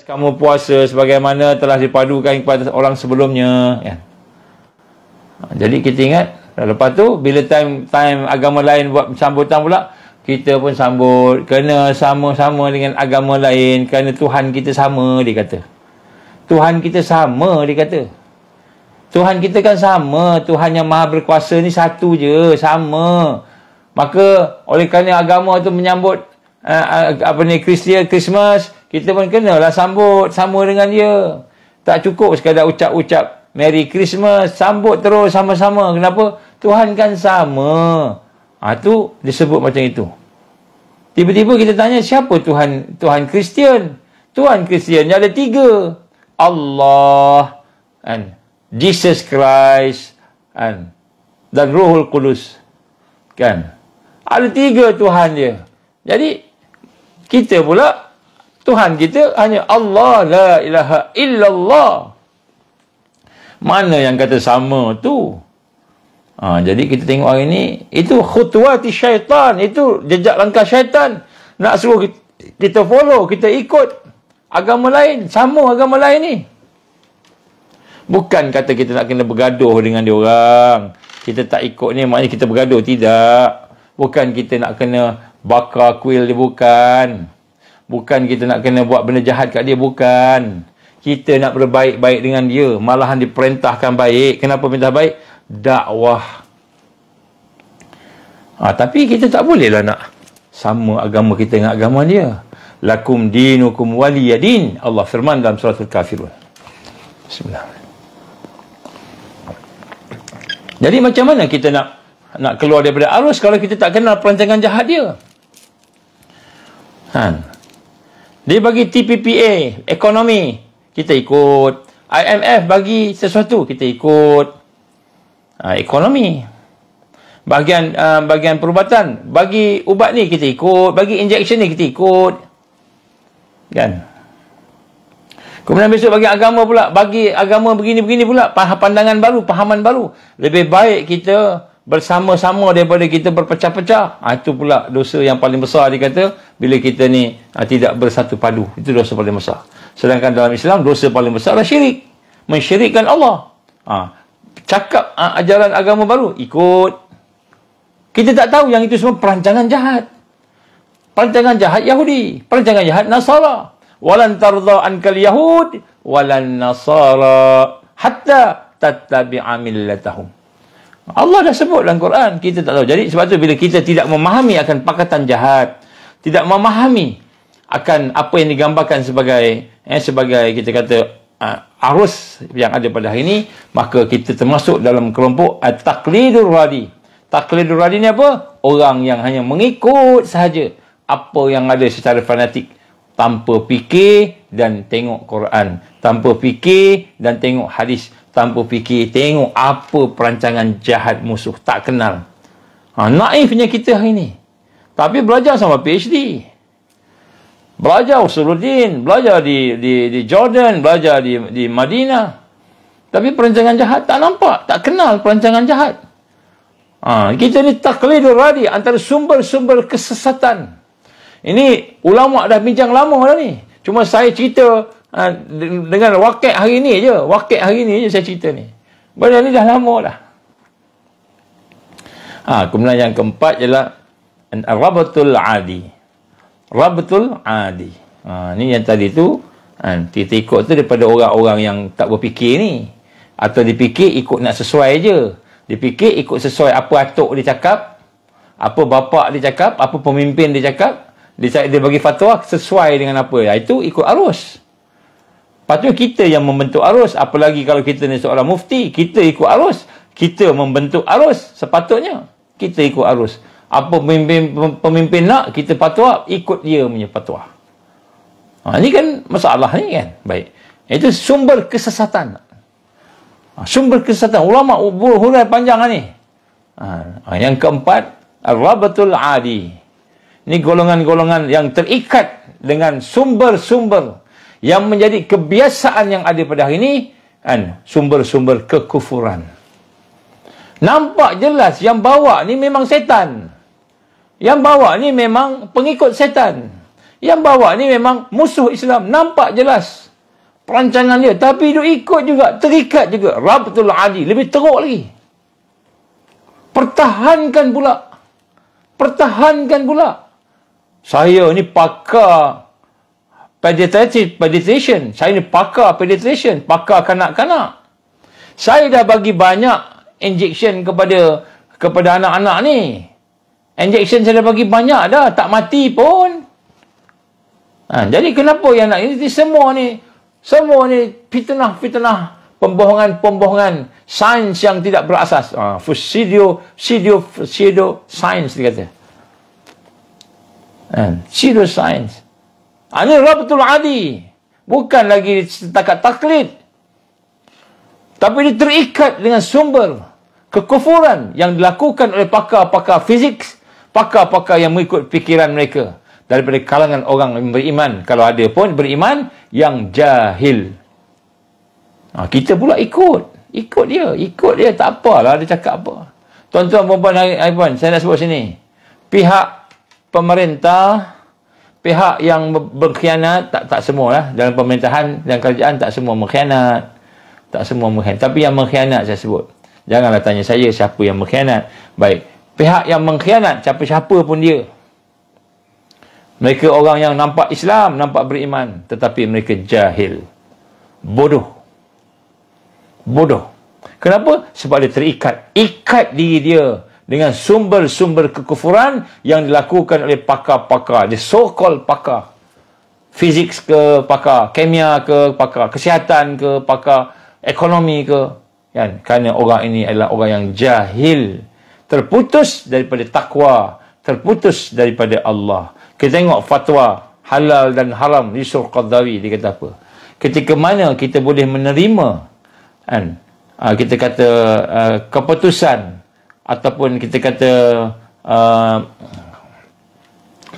kamu puasa sebagaimana telah dipadukan kepada orang sebelumnya. Ya. Jadi kita ingat, lepas tu bila time agama lain buat sambutan pula, kita pun sambut, kena sama-sama dengan agama lain kerana Tuhan kita sama, dia kata. Tuhan kita sama, dia kata. Tuhan kita kan sama, Tuhan yang maha berkuasa ni satu je, sama. Maka oleh kerana agama tu menyambut Christmas, kita pun kenalah sambut sama dengan dia. Tak cukup sekadar ucap-ucap Merry Christmas, sambut terus sama-sama. Kenapa? Tuhan kan sama. Tu disebut macam itu. Tiba-tiba kita tanya, siapa Tuhan? Tuhan Kristian. Tuhan Kristian ada 3. Allah, and Jesus Christ, dan Ruhul Qudus. Kan? Ada 3 Tuhan dia. Jadi, kita pula, Tuhan kita hanya Allah, la ilaha illallah. Mana yang kata sama tu? Jadi kita tengok hari ni, itu khutuwati syaitan, itu jejak langkah syaitan. Nak suruh kita follow, kita ikut agama lain, sama agama lain ni. Bukan kata kita nak kena bergaduh dengan dia orang. Kita tak ikut ni, maknanya kita bergaduh. Tidak. Bukan kita nak kena bakar kuil dia, bukan. Bukan kita nak kena buat benda jahat kat dia, bukan. Kita nak berbaik-baik dengan dia. Malahan diperintahkan baik. Kenapa perintah baik? Dakwah. Tapi kita tak bolehlah nak sama agama kita dengan agama dia. Lakum dinukum waliyadin. Allah firman dalam surah Al-Kafirun. Bismillah. Jadi macam mana kita nak keluar daripada arus kalau kita tak kenal perancangan jahat dia? Dia bagi TPPA, ekonomi, kita ikut. IMF bagi sesuatu, kita ikut. Ekonomi. Bagian perubatan, bagi ubat ni kita ikut, bagi injection ni kita ikut. Kan? Kemudian besok bagi agama pula, bagi agama begini-begini pula, pandangan baru, pahaman baru. Lebih baik kita bersama-sama daripada kita berpecah-pecah. Itu pula dosa yang paling besar, dia kata, bila kita ni tidak bersatu padu. Itu dosa paling besar. Sedangkan dalam Islam, dosa paling besar adalah syirik. Mensyirikkan Allah. Cakap ajaran agama baru, ikut. Kita tak tahu yang itu semua perancangan jahat. Perancangan jahat Yahudi. Perancangan jahat Nasara. Walan tardha ankal Yahud walan Nasara hatta tattabi'a millatahum. Allah dah sebut dalam Quran. Kita tak tahu. Jadi sebab tu bila kita tidak memahami akan pakatan jahat, tidak memahami akan apa yang digambarkan sebagai kita kata arus yang ada pada hari ini, maka kita termasuk dalam kelompok taqlidur radi. Taqlidur radi ni apa? Orang yang hanya mengikut sahaja apa yang ada secara fanatik, tanpa fikir dan tengok Quran, tanpa fikir dan tengok hadis, tanpa fikir tengok apa perancangan jahat musuh, tak kenal. Naifnya kita hari ini. Tapi belajar sama PhD, belajar Usuluddin, belajar di Jordan, belajar di Madinah. Tapi perancangan jahat tak nampak, tak kenal perancangan jahat. Kita ni taqlidur radi, antara sumber-sumber kesesatan. Ini ulama dah bincang lama dah ni. Cuma saya cerita dengan wakil hari ni je. Wakil hari ni je saya cerita ni. Benda ni dah lama dah. Kemudian yang keempat ialah Rabtul Adi. Rabtul Adi. Ni yang tadi tu, kita ikut tu daripada orang-orang yang tak berfikir ni. Atau dipikir ikut nak sesuai je. Dipikir ikut sesuai apa atuk dia cakap, apa bapak dia cakap, apa pemimpin dia cakap. Dia bagi fatwa sesuai dengan apa. Itu ikut arus. Patutnya kita yang membentuk arus. Apalagi kalau kita ni seorang mufti, kita ikut arus. Kita membentuk arus. Sepatutnya kita ikut arus. Apa pemimpin nak, kita fatwa, ikut dia punya fatwa. Ini kan masalah ni kan. Baik. Itu sumber kesesatan. Sumber kesesatan. Ulama' hurai panjang ni. Yang keempat, Ar-Rabatul Adi. Ini golongan-golongan yang terikat dengan sumber-sumber yang menjadi kebiasaan yang ada pada hari ini, kan, sumber-sumber kekufuran. Nampak jelas yang bawa ni memang setan. Yang bawa ni memang pengikut setan. Yang bawa ni memang musuh Islam. Nampak jelas perancangan dia. Tapi dia ikut juga, terikat juga. Rabatul Adi, lebih teruk lagi. Pertahankan pula. Pertahankan pula. Saya ni pakar pediatrician. Saya ni pakar pediatrician. Pakar kanak-kanak. Saya dah bagi banyak injection kepada anak-anak ni. Injection saya dah bagi banyak dah. Tak mati pun. Jadi kenapa yang nak ini semua ni fitnah, pembohongan sains yang tidak berasas. Pseudo science dia kata. Pseudo science. Ini Rabatul Adi. Bukan lagi setakat taklid. Tapi dia terikat dengan sumber kekufuran yang dilakukan oleh pakar-pakar fizik, pakar-pakar yang mengikut fikiran mereka. Daripada kalangan orang yang beriman. Kalau ada pun beriman yang jahil. Kita pula ikut. Ikut dia. Tak apalah dia cakap apa. Tuan-tuan, puan-puan, saya nak sebut sini. Pihak pemerintah, pihak yang berkhianat, tak semualah. Dalam pemerintahan dan kerajaan tak semua berkhianat. Tak semua berkhianat. Tapi yang mengkhianat saya sebut. Janganlah tanya saya siapa yang berkhianat. Baik. Pihak yang mengkhianat, siapa-siapa pun dia. Mereka orang yang nampak Islam, nampak beriman. Tetapi mereka jahil. Bodoh. Kenapa? Sebab dia terikat. Ikat diri dia dengan sumber-sumber kekufuran yang dilakukan oleh pakar-pakar. Dia so-called pakar. Fizik ke, pakar kimia ke, pakar kesihatan ke, pakar ekonomi ke. Kan? Kerana orang ini adalah orang yang jahil. Terputus daripada takwa. Terputus daripada Allah. Kita tengok fatwa halal dan haram Yusuf Qaradawi, dia kata apa? Ketika mana kita boleh menerima, kan, kita kata keputusan ataupun kita kata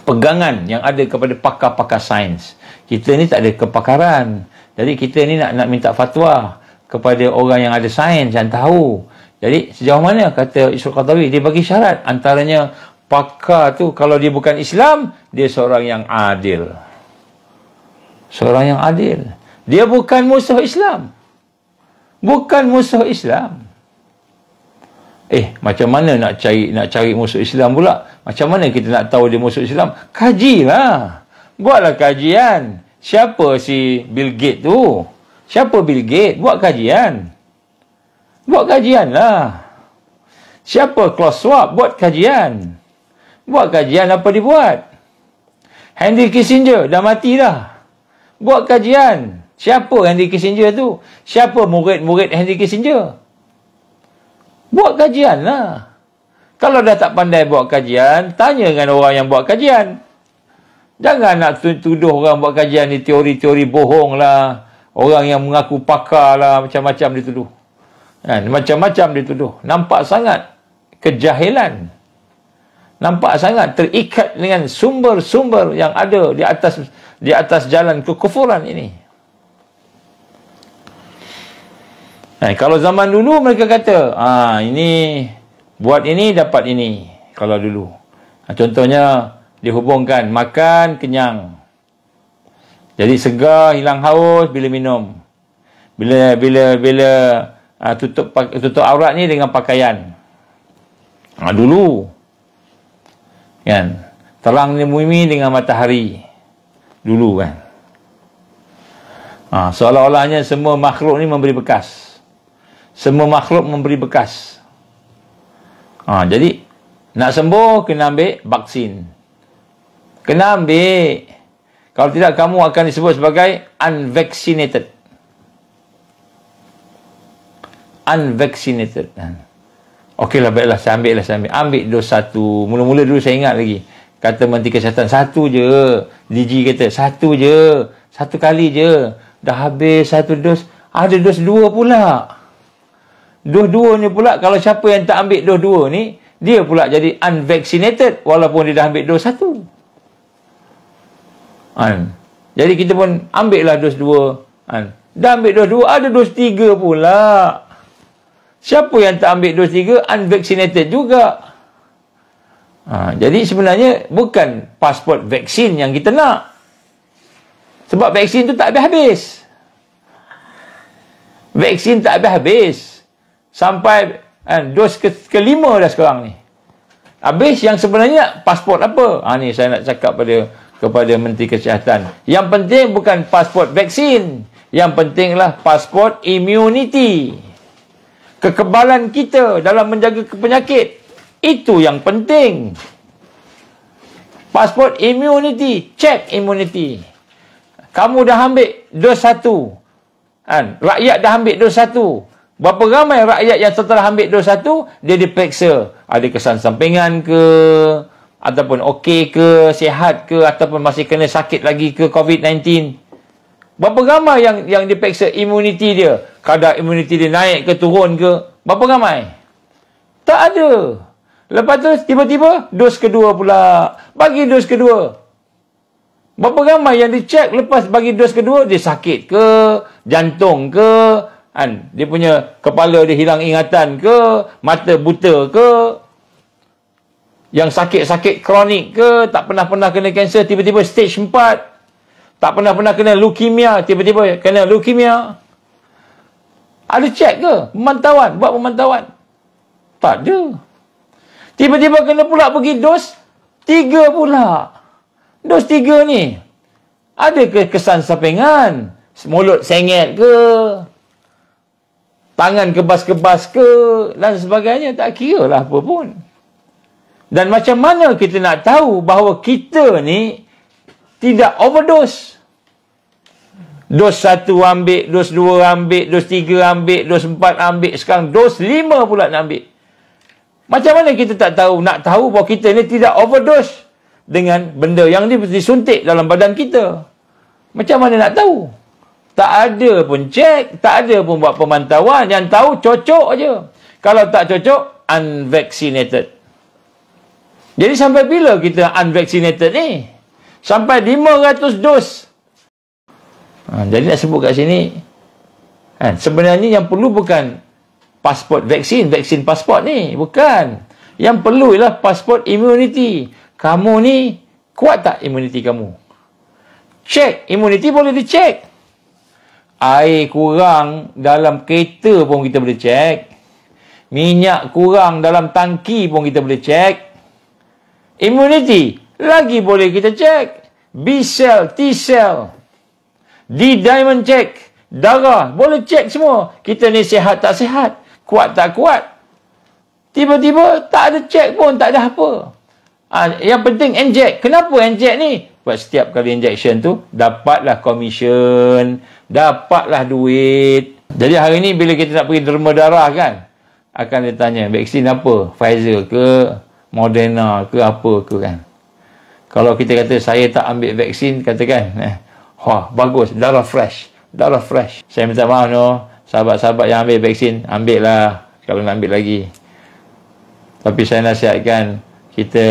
pegangan yang ada kepada pakar-pakar sains. Kita ni tak ada kepakaran. Jadi kita ni nak minta fatwa kepada orang yang ada sains yang tahu. Jadi sejauh mana, kata Yusuf Qaradawi, dia bagi syarat. Antaranya pakar tu kalau dia bukan Islam, dia seorang yang adil. Seorang yang adil. Dia bukan musuh Islam. Bukan musuh Islam. Macam mana nak cari musuh Islam pula? Macam mana kita nak tahu dia musuh Islam? Kajilah. Buatlah kajian. Siapa si Bill Gates tu? Siapa Bill Gates? Buat kajian. Buat kajian lah. Siapa Klaus Schwab? Buat kajian. Buat kajian apa dia buat. Henry Kissinger dah mati dah. Buat kajian. Siapa Henry Kissinger tu? Siapa murid-murid Henry Kissinger? Buat kajian lah. Kalau dah tak pandai buat kajian, tanya dengan orang yang buat kajian. Jangan nak tuduh orang buat kajian ni teori-teori bohong lah. Orang yang mengaku pakar lah. Macam-macam dituduh. Macam-macam dituduh. Nampak sangat kejahilan. Nampak sangat terikat dengan sumber-sumber yang ada di atas jalan kekufuran ini. Kalau zaman dulu mereka kata, ini buat ini dapat ini. Kalau dulu. Contohnya dihubungkan makan kenyang. Jadi segar, hilang haus bila minum. Bila tutup aurat ni dengan pakaian. Dulu. Kan? Terang bumi dengan matahari. Dulu kan. Seolah-olahnya semua makhluk ni memberi bekas. Semua makhluk memberi bekas. Jadi nak sembuh kena ambil vaksin. Kena ambil. Kalau tidak kamu akan disebut sebagai unvaccinated. Unvaccinated. Okeylah, baiklah, saya ambil. Ambil dos 1. Mula-mula dulu saya ingat lagi. Kata Menteri Kesihatan, 1 je. DG kata, 1 je. 1 kali je. Dah habis 1 dos. Ada dos 2 pula. Dos 2 ni pula, kalau siapa yang tak ambil dos 2 ni, dia pula jadi unvaccinated walaupun dia dah ambil dos 1. Jadi kita pun ambil lah dos 2. Dah ambil dos 2, ada dos 3 pula. Siapa yang tak ambil dos 3? Unvaccinated juga. Jadi sebenarnya bukan pasport vaksin yang kita nak. Sebab vaksin tu tak habis-habis. Vaksin tak habis-habis. Sampai dos kelima dah sekarang ni. Habis yang sebenarnya pasport apa? Ni saya nak cakap kepada Menteri Kesihatan. Yang penting bukan pasport vaksin. Yang pentinglah pasport immunity. Kekebalan kita dalam menjaga penyakit. Itu yang penting. Pasport immunity. Check immunity. Kamu dah ambil dos 1. Rakyat dah ambil dos 1. Berapa ramai rakyat yang setelah ambil dos 1, dia diperiksa. Ada kesan sampingan ke? Ataupun okey ke? Sihat ke? Ataupun masih kena sakit lagi ke COVID-19? Berapa ramai yang diperiksa immunity dia? Kadar immunity dia naik ke turun ke? Berapa ramai? Tak ada. Lepas tu tiba-tiba dos kedua pula. Bagi dos kedua. Berapa ramai yang dicek lepas bagi dos kedua, dia sakit ke? Jantung ke? Dia punya kepala dia hilang ingatan ke? Mata buta ke? Yang sakit-sakit kronik ke? Tak pernah kena kanser, tiba-tiba stage 4. Tak pernah kena leukemia, tiba-tiba kena leukemia. Ada cek ke? Pemantauan, buat pemantauan. Tak ada. Tiba-tiba kena pula pergi dos 3 pula. Dos 3 ni, ada ke kesan sampingan? Mulut sengit ke? Tangan kebas-kebas ke? Dan sebagainya. Tak kira lah apa pun. Dan macam mana kita nak tahu bahawa kita ni tidak overdose? Dos 1 ambil, dos 2 ambil, dos 3 ambil, dos 4 ambil, sekarang dos 5 pula nak ambil. Macam mana kita tak tahu? Nak tahu bahawa kita ni tidak overdose dengan benda yang disuntik dalam badan kita. Macam mana nak tahu? Tak ada pun cek, tak ada pun buat pemantauan. Yang tahu cocok aja. Kalau tak cocok, unvaccinated. Jadi sampai bila kita unvaccinated ni? Sampai 500 dos. Jadi nak sebut kat sini, sebenarnya yang perlu bukan pasport vaksin pasport ni. Bukan. Yang perlu ialah pasport immunity. Kamu ni kuat tak immunity kamu? Cek. Immunity boleh dicek. Air kurang dalam kereta pun kita boleh cek. Minyak kurang dalam tangki pun kita boleh cek. Immunity lagi boleh kita cek. B cell, T cell, D-diamond check, darah boleh cek semua. Kita ni sihat tak sihat, kuat tak kuat. Tiba-tiba tak ada cek pun, tak ada apa. Yang penting inject. Kenapa inject ni? Sebab setiap kali injection tu dapatlah komisen, dapatlah duit. Jadi hari ni bila kita nak pergi derma darah kan, akan ditanya vaksin apa? Pfizer ke, Moderna ke, apa ke kan. Kalau kita kata saya tak ambil vaksin, katakan wah bagus, darah fresh. Saya minta maaf sahabat-sahabat yang ambil vaksin, ambil lah kalau nak ambil lagi. Tapi saya nasihatkan kita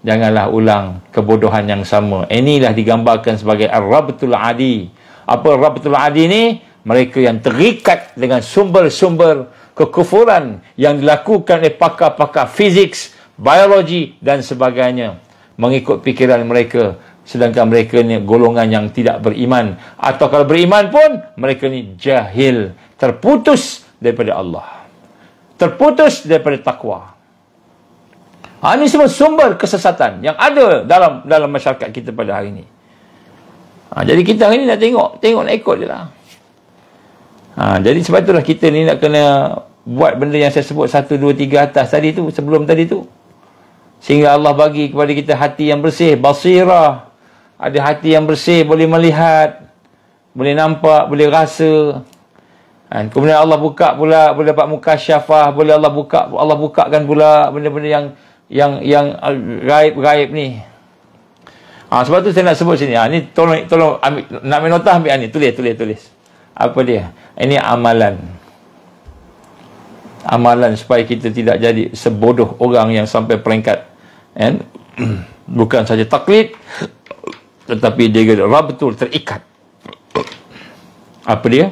janganlah ulang kebodohan yang sama. Inilah digambarkan sebagai ar-rabtul adi. Apa rabtul adi ni? Mereka yang terikat dengan sumber-sumber kekufuran yang dilakukan oleh pakar-pakar fizik, biologi dan sebagainya. Mengikut fikiran mereka. Sedangkan mereka ni golongan yang tidak beriman. Atau kalau beriman pun, mereka ni jahil. Terputus daripada Allah. Terputus daripada takwa. Ini semua sumber kesesatan yang ada dalam masyarakat kita pada hari ini. Jadi kita hari ini nak tengok nak ikut je lah. Jadi sebab itulah kita ni nak kena buat benda yang saya sebut 1, 2, 3 atas tadi tu, sebelum tadi tu. Sehingga Allah bagi kepada kita hati yang bersih, basirah. Ada hati yang bersih, boleh melihat, boleh nampak, boleh rasa. Kemudian Allah buka pula, boleh dapat mukasyafah, boleh Allah bukakan pula benda-benda yang gaib-gaib ni. Sebab tu saya nak sebut sini. Ni tolong ambil, nak ambil nota, ambil ni, tulis. Apa dia? Ini amalan. amalan supaya kita tidak jadi sebodoh orang yang sampai peringkat bukan saja taklid, tetapi dia betul terikat. Apa dia?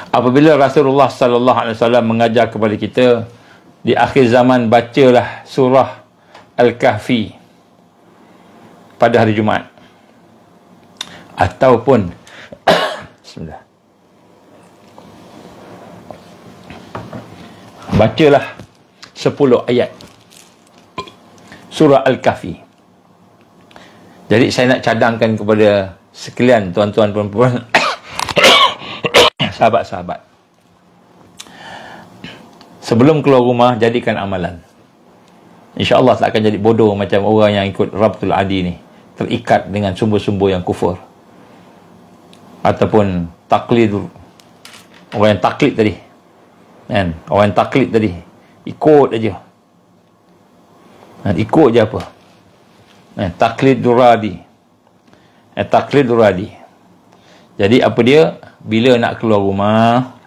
Apabila Rasulullah sallallahu alaihi wasallam mengajar kepada kita di akhir zaman, bacalah surah Al-Kahfi pada hari Jumaat, ataupun bismillah, bacalah 10 ayat surah Al-Kahfi. Jadi saya nak cadangkan kepada sekalian tuan-tuan perempuan, sahabat-sahabat, sebelum keluar rumah jadikan amalan. InsyaAllah tak akan jadi bodoh macam orang yang ikut Rabtul Adi ni, terikat dengan sumber-sumber yang kufur, ataupun taklid. Orang yang taklid tadi kan, orang yang taklid tadi ikut aja, ikut je apa, taklid duradi, taklid duradi. Jadi apa dia, bila nak keluar rumah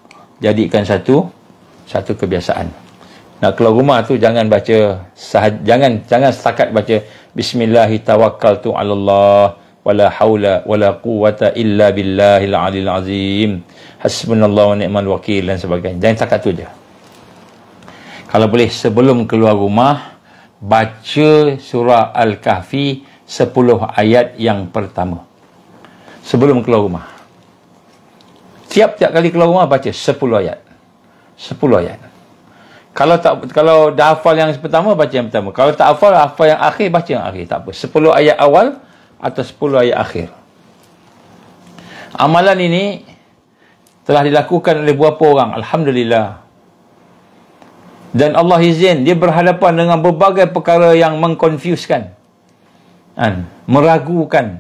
jadikan satu kebiasaan. Nak keluar rumah tu jangan baca jangan setakat baca bismillahi tawakkaltu 'alallah wala haula wala quwwata illa billahil aliyil azim hasbunallahu wa ni'mal wakil dan sebagainya. Jangan setakat tu je. Kalau boleh sebelum keluar rumah baca surah Al-Kahfi 10 ayat yang pertama sebelum keluar rumah. Tiap-tiap kali keluar rumah baca 10 ayat. 10 ayat. Kalau dah hafal yang pertama, baca yang pertama. Kalau tak hafal yang akhir, baca yang akhir. Tak apa. 10 ayat awal atau 10 ayat akhir. Amalan ini telah dilakukan oleh beberapa orang, alhamdulillah. Dan Allah izin, dia berhadapan dengan berbagai perkara yang mengkonfuskan, meragukan,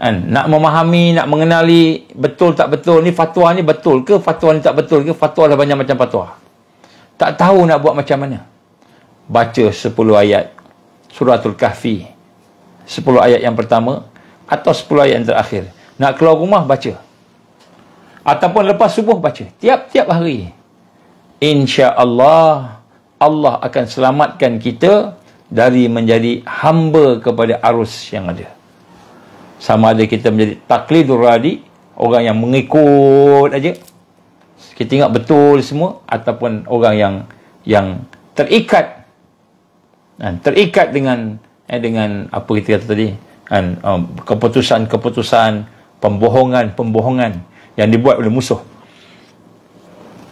nak memahami, nak mengenali betul tak betul, ni fatwa ni betul ke, fatwa ni tak betul ke, fatwa dah banyak macam fatwa, tak tahu nak buat macam mana. Baca 10 ayat Suratul Kahfi, 10 ayat yang pertama atau 10 ayat yang terakhir. Nak keluar rumah baca, ataupun lepas subuh baca, tiap-tiap hari. InsyaAllah Allah akan selamatkan kita dari menjadi hamba kepada arus yang ada. Sama ada kita menjadi taklidur radi, orang yang mengikut aja, kita ingat betul semua, ataupun orang yang terikat, terikat dengan apa kita kata tadi, keputusan-keputusan, pembohongan yang dibuat oleh musuh.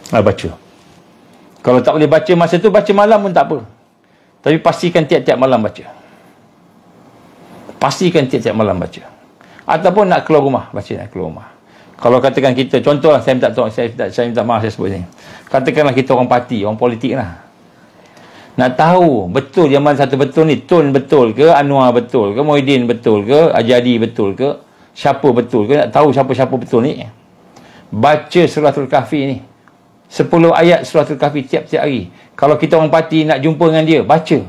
Baca. Kalau tak boleh baca masa tu, baca malam pun tak apa, tapi pastikan tiap-tiap malam baca. Pastikan tiap-tiap malam baca. Ataupun nak keluar rumah, baca nak keluar rumah. Kalau katakan kita, contohlah, saya minta maaf saya sebut ni, katakanlah kita orang parti, orang politik lah, nak tahu betul yang mana satu betul ni, Tun betul ke, Anwar betul ke, Muhyiddin betul ke, Ajadi betul ke, siapa betul ke, nak tahu siapa-siapa betul ni, baca Suratul Kahfi ni, 10 ayat Suratul Kahfi tiap-tiap hari. Kalau kita orang parti nak jumpa dengan dia, baca,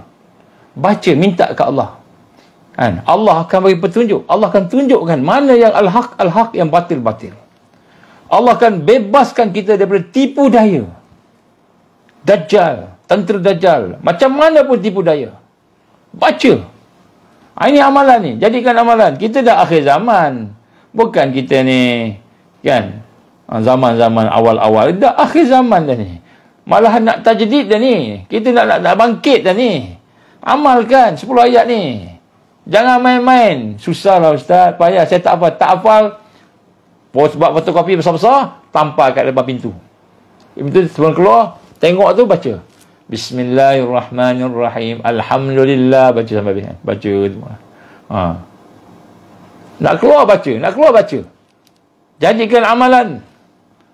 minta ke Allah. Allah akan bagi petunjuk. Allah akan tunjukkan mana yang al-haq, yang batil. Allah akan bebaskan kita daripada tipu daya Dajjal, tentera Dajjal, macam mana pun tipu daya. Baca. Ini amalan ni, jadikan amalan. Kita dah akhir zaman, bukan kita ni kan zaman-zaman awal-awal, dah akhir zaman dah ni. Malahan nak tajdid dah ni, kita nak bangkit dah ni. Amalkan 10 ayat ni. Jangan main-main. Susahlah ustaz, payah. Saya tak hafal. Sebab fotokopi besar-besar, tampal kat depan pintu. Pintu sebelum keluar, tengok tu baca. Bismillahirrahmanirrahim. Alhamdulillah. Baca sampai habis. Baca tu. Nak keluar baca. Jadikan amalan.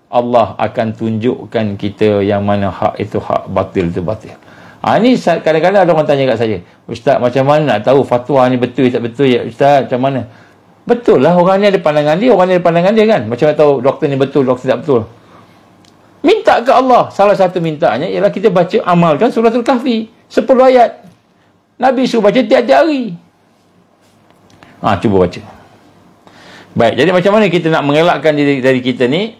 Allah akan tunjukkan kita yang mana hak itu hak, batil itu batil. Ini kadang-kadang ada orang tanya kat saya, ustaz, macam mana nak tahu fatwa ni betul tak betul ya ustaz, macam mana? Betul lah, orang ni ada pandangan dia, orang ni ada pandangan dia kan. Macam nak tahu doktor ni betul, doktor tak betul? Minta ke Allah. Salah satu mintaannya ialah kita baca, amalkan Suratul Kahfi 10 ayat. Nabi suruh baca tiap-tiap hari. Cuba baca. Baik, jadi macam mana kita nak mengelakkan diri dari kita ni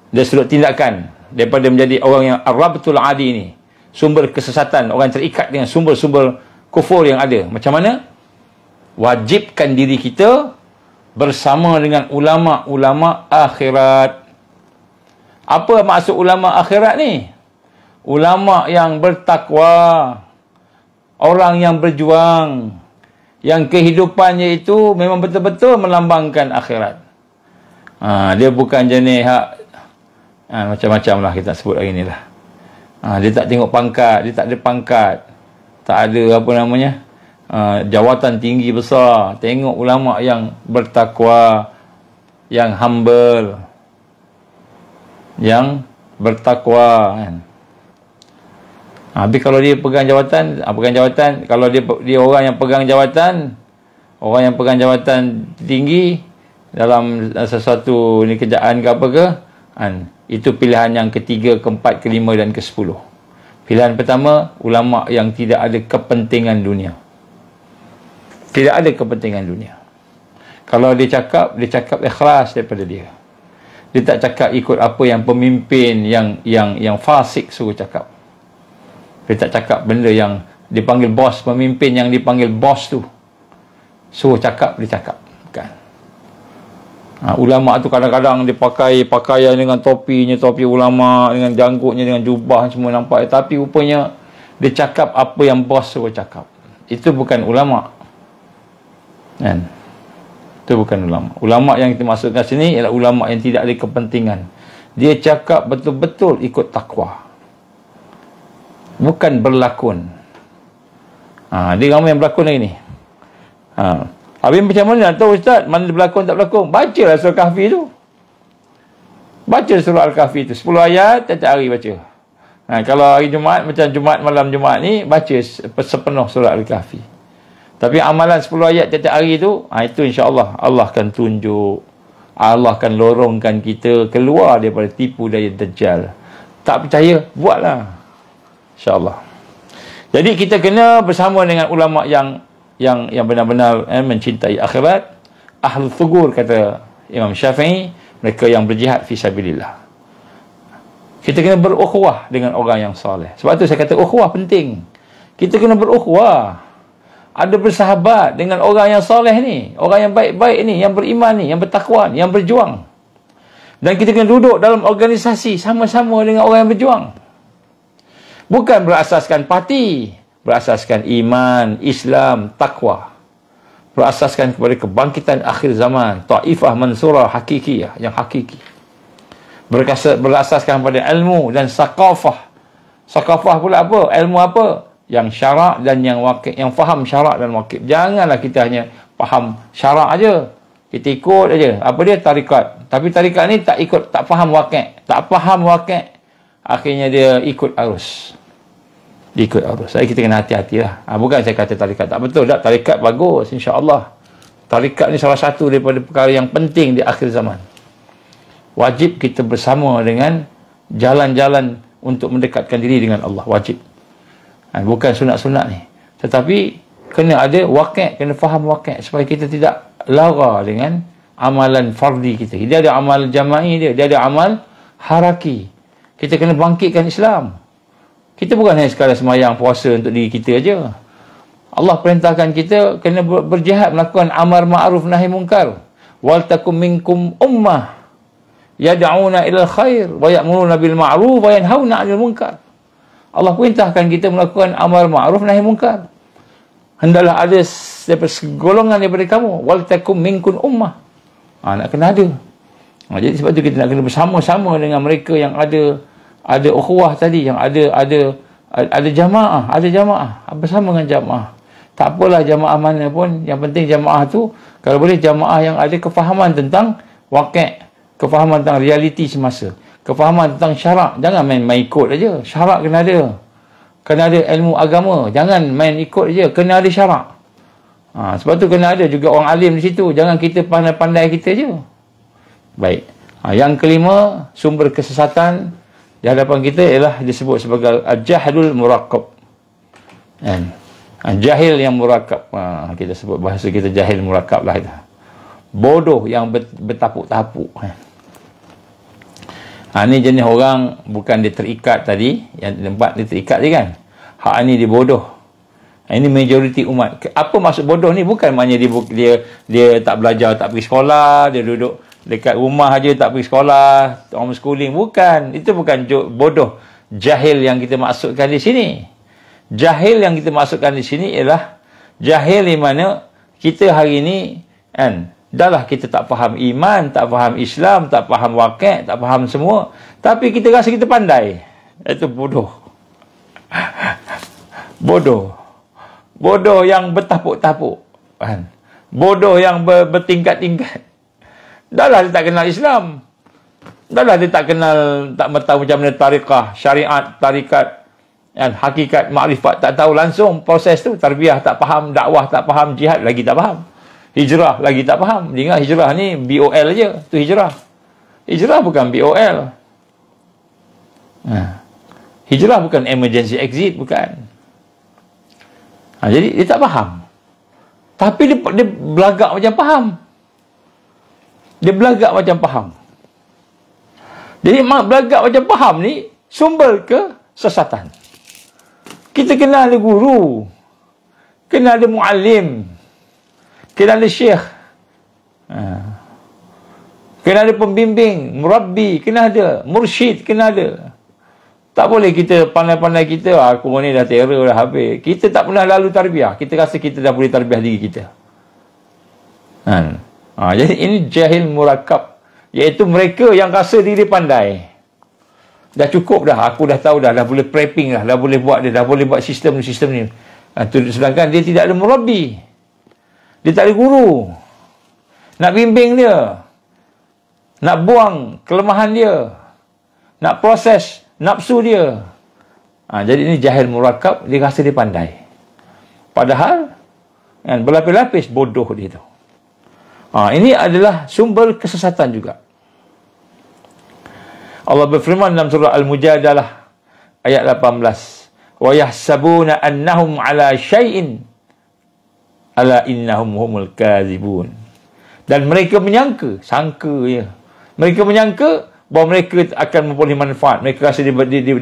dari sudut tindakan? daripada menjadi orang yang ar-rabtul adi ni, sumber kesesatan, orang terikat dengan sumber-sumber kufur yang ada. Macam mana? Wajibkan diri kita bersama dengan ulama-ulama akhirat. Apa maksud ulama akhirat ni? Ulama yang bertakwa, orang yang berjuang, yang kehidupannya itu memang betul-betul melambangkan akhirat. Dia bukan jenis macam-macam lah kita sebut hari ni lah. Dia tak tengok pangkat, dia tak ada pangkat, tak ada apa namanya, jawatan tinggi besar. Tengok ulama yang bertakwa, yang humble, yang bertakwa, kan. Habis kalau dia pegang jawatan, kalau dia orang yang pegang jawatan tinggi dalam sesuatu ni, kerjaan ke apa ke, itu pilihan yang ketiga, keempat, kelima dan ke-10. Pilihan pertama, ulama yang tidak ada kepentingan dunia. Tidak ada kepentingan dunia. Kalau dia cakap ikhlas daripada dia. Dia tak cakap ikut apa yang pemimpin yang fasik suruh cakap. Dia tak cakap benda yang dipanggil bos, pemimpin yang dipanggil bos tu suruh cakap, dia cakap. Kan? Ulama tu kadang-kadang dia pakai pakaian dengan topinya, topi ulama, dengan janggutnya, dengan jubah, semua nampak. Tapi rupanya dia cakap apa yang bos suruh cakap. Itu bukan ulama. Kan? Itu bukan ulama. Ulama yang kita maksudkan sini ialah ulama yang tidak ada kepentingan. Dia cakap betul-betul ikut takwa, bukan berlakon. Dia ramai yang berlakon lagi ni. Habis macam mana nak tahu Ustaz mana berlakon tak berlakon? Bacalah surah Kahfi tu. Baca surah Al-Kahfi tu 10 ayat tiap hari baca. Kalau hari Jumaat, macam Jumaat, malam Jumaat ni, baca sepenuh surah Al-Kahfi. Tapi amalan 10 ayat tiap hari tu, itu insya-Allah Allah akan tunjuk, Allah akan lorongkan kita keluar daripada tipu daya Dajjal. Tak percaya, buatlah. InsyaAllah. Jadi kita kena bersama dengan ulama yang benar-benar mencintai akhirat. Ahlul thugur, kata Imam Syafi'i, mereka yang berjihad fi sabilillah. Kita kena berukhuwah dengan orang yang soleh. Sebab tu saya kata ukhuwah penting. Kita kena berukhuwah, ada bersahabat dengan orang yang soleh ni, orang yang baik-baik ni, yang beriman ni, yang bertakwa ni, yang berjuang. Dan kita kena duduk dalam organisasi sama-sama dengan orang yang berjuang. Bukan berasaskan parti, berasaskan iman, Islam, takwa. Berasaskan kepada kebangkitan akhir zaman, taifah mansurah hakikiyah, yang hakiki. Berasaskan pada ilmu dan sakafah. Sakafah pula apa? Ilmu apa? Yang syarak dan yang waqif, yang faham syarak dan waqif. Janganlah kita hanya faham syarak aja, kita ikut aja. Apa dia? Tarikat. Tapi tarikat ni tak ikut, tak faham waqif, tak faham waqif. Akhirnya dia ikut arus. Ikut arus. Saya kita kena hati-hati lah. Bukan saya kata tarikat tak betul. Tak, tarikat bagus, insya-Allah. Tarikat ni salah satu daripada perkara yang penting di akhir zaman. Wajib kita bersama dengan jalan-jalan untuk mendekatkan diri dengan Allah. Wajib. Bukan sunat-sunat ni. Tetapi kena ada waqi', kena faham waqi', supaya kita tidak lara dengan amalan fardi kita. Dia ada amal jama'i dia ada amal haraki. Kita kena bangkitkan Islam. Kita bukan hanya sekadar semayang puasa untuk diri kita aja. Allah perintahkan kita kena berjihad, melakukan amar ma'ruf nahi munkar. Wal takum minkum ummah yad'una ilal khair wa ya'muruna bil ma'ruf wa yanhauna 'anil munkar. Allah perintahkan kita melakukan amar ma'ruf nahi munkar. Hendaklah ada segolongan daripada kamu, wal takum minkum ummah. Nak kena ada. Jadi sebab tu kita nak kena bersama-sama dengan mereka yang ada ukhuwah tadi, yang ada jamaah, bersama dengan jamaah. Tak apalah jamaah mana pun, yang penting jamaah tu kalau boleh jamaah yang ada kefahaman tentang waqi', kefahaman tentang realiti semasa, kefahaman tentang syarak. Jangan main ikut aja. Syarak kena ada. Kena ada ilmu agama. Jangan main ikut aja, kena ada syarak. Sebab tu kena ada juga orang alim di situ. Jangan kita pandai-pandai kita je. Baik. Yang kelima, sumber kesesatan di hadapan kita ialah disebut sebagai al-jahlul murakkab. Jahil yang murakkab. Kita sebut bahasa kita jahil murakkab lah itu. Bodoh yang bertapuk-tapuk. Ni jenis orang bukan dia terikat tadi, yang tempat dia terikat je kan. Hak ni dia bodoh. Ini majoriti umat. Apa maksud bodoh ni? Bukan maknanya dia tak belajar, tak pergi sekolah, dia duduk dekat rumah aja tak pergi sekolah, homeschooling. Bukan. Itu bukan bodoh. Jahil yang kita maksudkan di sini. Jahil yang kita maksudkan di sini ialah jahil di mana kita hari ini kan, dah lah kita tak faham iman, tak faham Islam, tak faham waqi', tak faham semua. Tapi kita rasa kita pandai. Itu bodoh. Bodoh. Bodoh yang bertapuk-tapuk. Kan? Bodoh yang bertingkat-tingkat. Dah lah dia tak kenal Islam. Dah lah dia tak kenal, tak tahu macam mana tariqah, syariat, tarikat, kan? Hakikat, makrifat. Tak tahu langsung proses tu. Tarbiyah tak faham, dakwah tak faham, jihad lagi tak faham. Hijrah lagi tak faham. Dia ingat hijrah ni BOL je. Tu hijrah. Hijrah bukan BOL. Hijrah bukan emergency exit. Bukan. Jadi dia tak faham. Tapi dia belagak macam faham. Dia belagak macam faham. Jadi belagak macam faham ni sumber kesesatan. Kita kena ada guru. Kena ada muallim. Kena ada syekh. Kena ada pembimbing, murabbi, kena ada. Mursyid, kena ada. Tak boleh kita pandai-pandai kita, aku ni dah terror dah habis. Kita tak pernah lalu tarbiyah. Kita rasa kita dah boleh tarbiyah diri kita. Jadi ini jahil murakab. Iaitu mereka yang rasa diri pandai. Dah cukup dah, aku dah tahu dah boleh prepping dah boleh buat dah boleh buat sistem ni. Sedangkan dia tidak ada murabbi. Dia tak ada guru. Nak bimbing dia. Nak buang kelemahan dia. Nak proses nafsu dia. Jadi ini jahil murakab, dia rasa dia pandai. Padahal kan, berlapis-lapis bodoh dia tu. Ini adalah sumber kesesatan juga. Allah berfirman dalam surah Al-Mujadalah ayat 18. Wa yahsabuna annahum ala syai'in ala innahum humul kazibun. Dan mereka menyangka, mereka menyangka bahawa mereka akan memperoleh manfaat. Mereka rasa dia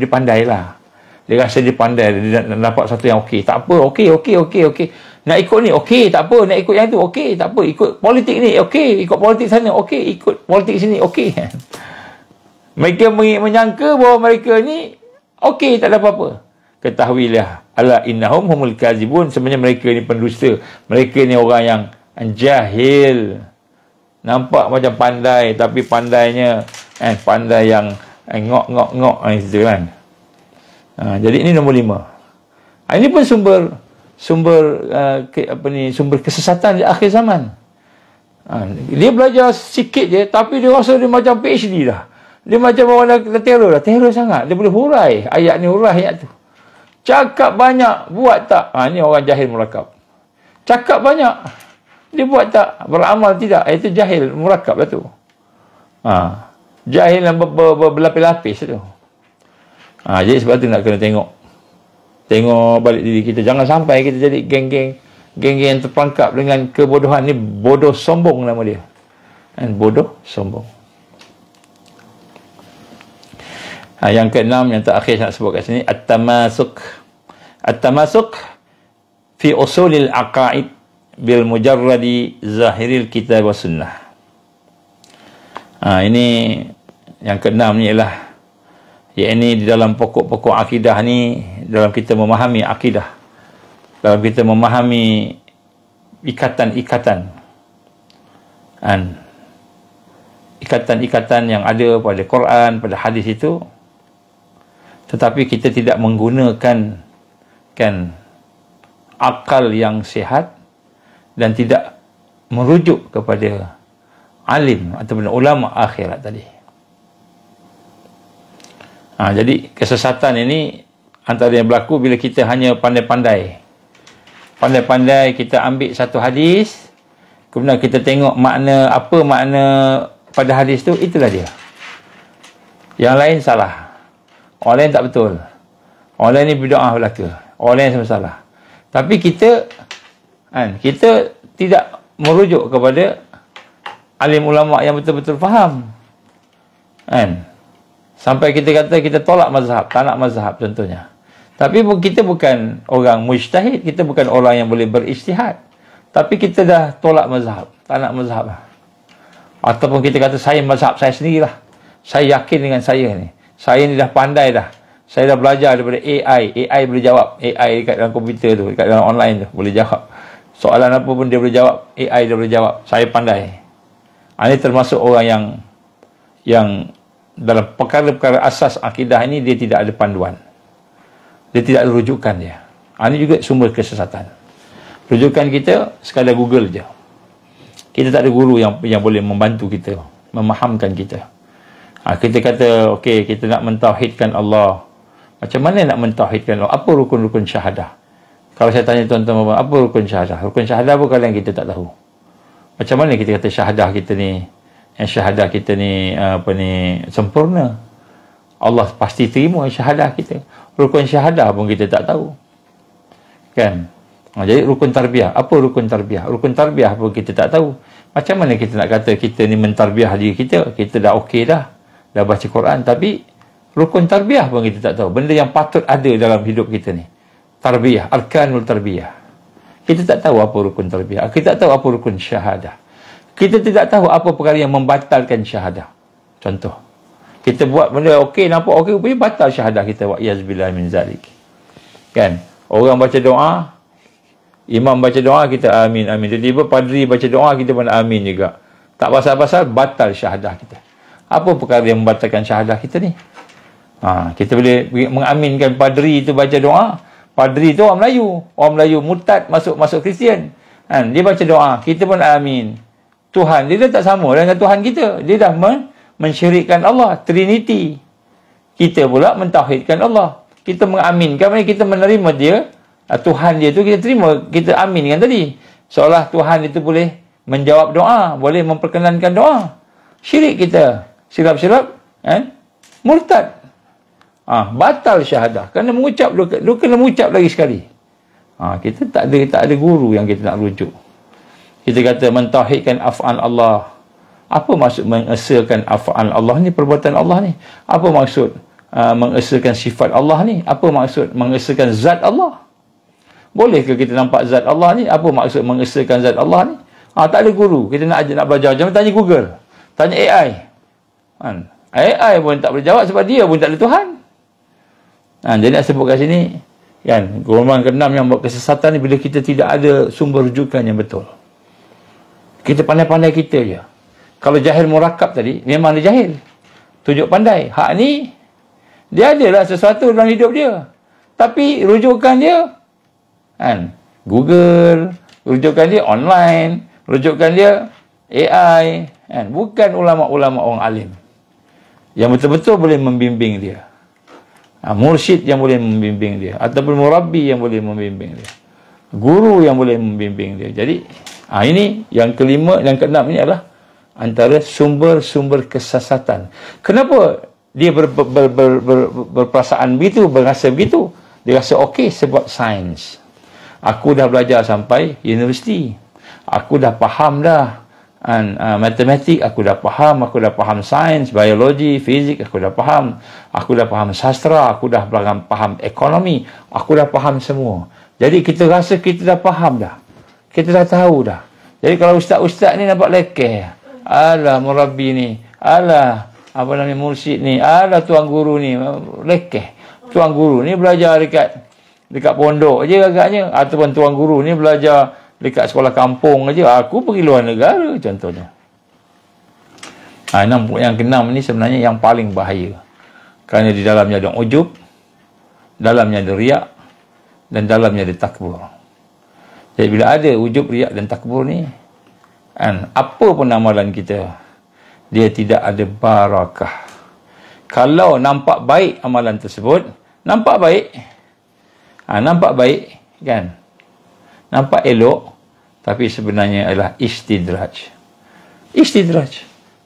pandai lah. Dia rasa dia pandai, dia dapat satu yang okey. Tak apa, okey. Nak ikut ni, okey, tak apa. Nak ikut yang tu, okey, tak apa. Ikut politik ni, okey. Ikut politik sana, okey. Ikut politik sini, okey. Mereka menyangka bahawa mereka ni okey, tak ada apa-apa. Ketahuilah, ala innahum humul kazibun. Sebenarnya mereka ni pendusta. Mereka ni orang yang jahil. Nampak macam pandai, tapi pandainya pandai yang ngok gitu kan. Jadi ini nombor 5. Ini pun sumber kesesatan di akhir zaman. Dia belajar sikit je, tapi dia rasa dia macam PhD dah. Dia macam orang dah terror dah. Terror sangat. Dia boleh hurai ayat ni, hurai ayat tu. Cakap banyak, buat tak. Ni orang jahil murakab. Cakap banyak, dia buat tak. Beramal tidak. Itu jahil murakab lah tu. Jahil yang berlapis-lapis tu. Jadi sebab tu nak kena tengok balik diri kita. Jangan sampai kita jadi geng-geng yang terperangkap dengan kebodohan ni. Bodoh sombong nama dia. Bodoh sombong. Yang keenam, yang terakhir nak sebut kat sini, at-tamasuk fi usulil aqaid bil mujarradi zahiril kitab wa sunnah. Ini yang keenam ni ialah, yakni di dalam pokok-pokok akidah ni, dalam kita memahami akidah, dalam kita memahami ikatan-ikatan yang ada pada Quran, pada hadis itu, tetapi kita tidak menggunakan akal yang sihat dan tidak merujuk kepada alim ataupun ulama akhirat tadi. Jadi kesesatan ini antara yang berlaku bila kita hanya pandai-pandai kita ambil satu hadis, kemudian kita tengok apa makna pada hadis tu, itulah dia. Yang lain salah. Orang lain tak betul. Orang lain ni bid'ah belaka. Orang lain semua salah. Tapi kita tidak merujuk kepada alim ulama yang betul-betul faham. Sampai kita kata kita tolak mazhab, tak nak mazhab contohnya. Tapi kita bukan orang mujtahid, kita bukan orang yang boleh berijtihad. Tapi kita dah tolak mazhab, tak nak mazhab lah. Ataupun kita kata saya mazhab saya sendirilah. Saya yakin dengan saya ni. Saya ni dah pandai dah. Saya dah belajar daripada AI. AI boleh jawab. AI dekat dalam komputer tu, dekat dalam online tu boleh jawab. Soalan apa pun dia boleh jawab. AI dia boleh jawab. Saya pandai. Ini termasuk orang yang dalam perkara-perkara asas akidah ini dia tidak ada panduan. Dia tidak ada rujukan dia. Ini juga sumber kesesatan. Rujukan kita sekadar Google je. Kita tak ada guru yang boleh membantu kita, memahamkan kita. Kita kata, okey, kita nak mentauhidkan Allah. Macam mana nak mentauhidkan Allah? Apa rukun-rukun syahadah? Kalau saya tanya tuan-tuan, apa rukun syahadah? Rukun syahadah pun kadang kita tak tahu. Macam mana kita kata syahadah kita ni, syahadah kita ni, sempurna? Allah pasti terima syahadah kita. Rukun syahadah pun kita tak tahu. Kan? Jadi rukun tarbiyah. Apa rukun tarbiyah? Rukun tarbiyah pun kita tak tahu. Macam mana kita nak kata kita ni mentarbiyah diri kita? Kita dah okey dah. Dah baca Quran. Tapi rukun tarbiyah pun kita tak tahu. Benda yang patut ada dalam hidup kita ni. Tarbiyah. Arkanul tarbiyah. Kita tak tahu apa rukun tarbiyah. Kita tak tahu apa rukun syahadah. Kita tidak tahu apa perkara yang membatalkan syahadah. Contoh. Kita buat benda okey, nampak okey, rupanya batal syahadah kita. Wa'iyazbillah min zalik. Kan? Orang baca doa, imam baca doa, kita amin, amin. Tiba-tiba padri baca doa, kita pun amin juga. Tak pasal-pasal, batal syahadah kita. Apa perkara yang membatalkan syahadah kita ni? Kita boleh mengaminkan padri itu baca doa. Padri itu orang Melayu. Orang Melayu murtad, masuk Kristian. Dia baca doa, kita pun amin. Tuhan, dia dah tak sama dengan Tuhan kita. Dia dah mensyirikkan Allah, Trinity. Kita pula mentauhidkan Allah. Kita mengaminkan, kita menerima dia, Tuhan dia tu kita terima, kita aminkan tadi. Seolah Tuhan itu boleh menjawab doa, boleh memperkenankan doa. Syirik kita. Silap-silap, murtad. Batal syahadah. Kerana mengucap, lu kena mengucap lagi sekali. Kita tak ada guru yang kita nak rujuk. Kita kata mentauhidkan af'al Allah. Apa maksud mengesahkan af'al Allah ni, perbuatan Allah ni? Apa maksud mengesahkan sifat Allah ni? Apa maksud mengesahkan zat Allah? Bolehkah kita nampak zat Allah ni? Apa maksud mengesahkan zat Allah ni? Tak ada guru. Kita nak belajar. Jangan tanya Google. Tanya AI. AI pun tak boleh jawab sebab dia pun tak ada Tuhan. Jadi nak sebut kat sini, kan, golongan keenam yang buat kesesatan ni bila kita tidak ada sumber rujukan yang betul. Kita pandai-pandai kita je. Kalau jahil murakab tadi, memang dia jahil. Tunjuk pandai. Hak ni, dia adalah sesuatu dalam hidup dia. Tapi rujukan dia, Google, rujukan dia online, rujukan dia AI, bukan ulama-ulama orang alim. Yang betul-betul boleh membimbing dia. Mursyid yang boleh membimbing dia. Ataupun murabbi yang boleh membimbing dia. Guru yang boleh membimbing dia. Jadi, ini yang kelima, yang keenam ini adalah antara sumber-sumber kesesatan. Kenapa dia berperasaan begitu, berasa begitu? Dia rasa okey sebab sains. Aku dah belajar sampai universiti. Aku dah faham dah matematik, aku dah faham sains, biologi, fizik, aku dah faham sastra, aku dah faham ekonomi, aku dah faham semua. Jadi kita rasa kita dah faham dah. Kita dah tahu dah. Jadi kalau ustaz-ustaz ni nampak lekeh. Alah murabbi ni, alah mursyid ni, alah tuan guru ni lekeh. Tuan guru ni belajar dekat pondok je agaknya, ataupun tuan guru ni belajar dekat sekolah kampung aja. Aku pergi luar negara contohnya. Yang keenam ni sebenarnya yang paling bahaya. Kerana di dalamnya ada ujub, dalamnya ada riak, dan dalamnya ada takbur. Jadi bila ada ujub, riak dan takbur ni, apa pun amalan kita, dia tidak ada barakah. Kalau nampak baik amalan tersebut, nampak baik, kan, nampak elok, tapi sebenarnya adalah istidraj.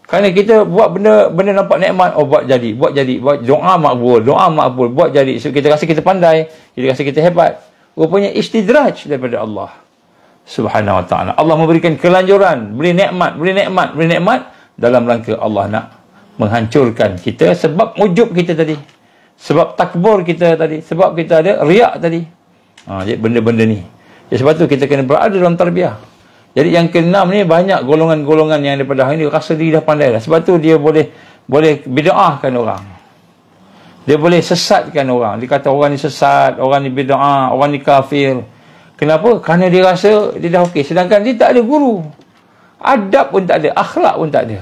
Kerana kita buat benda nampak nikmat, buat jadi, buat doa makbul, buat jadi. So kita rasa kita pandai, kita rasa kita hebat. Rupanya istidraj daripada Allah Subhanahu wa ta'ala. Allah memberikan kelanjuran, beri nikmat dalam rangka Allah nak menghancurkan kita sebab ujub kita tadi, sebab takbur kita tadi, sebab kita ada riak tadi. Jadi benda-benda ni. Sebab tu kita kena berada dalam tarbiyah. Jadi yang keenam ni banyak golongan-golongan yang daripada hari ni rasa diri dah pandai dah. Sebab tu dia boleh bid'ahkan orang. Dia boleh sesatkan orang. Dia kata orang ni sesat, orang ni bid'ah, orang ni kafir. Kenapa? Kerana dia rasa dia dah okey. Sedangkan dia tak ada guru. Adab pun tak ada, akhlak pun tak ada.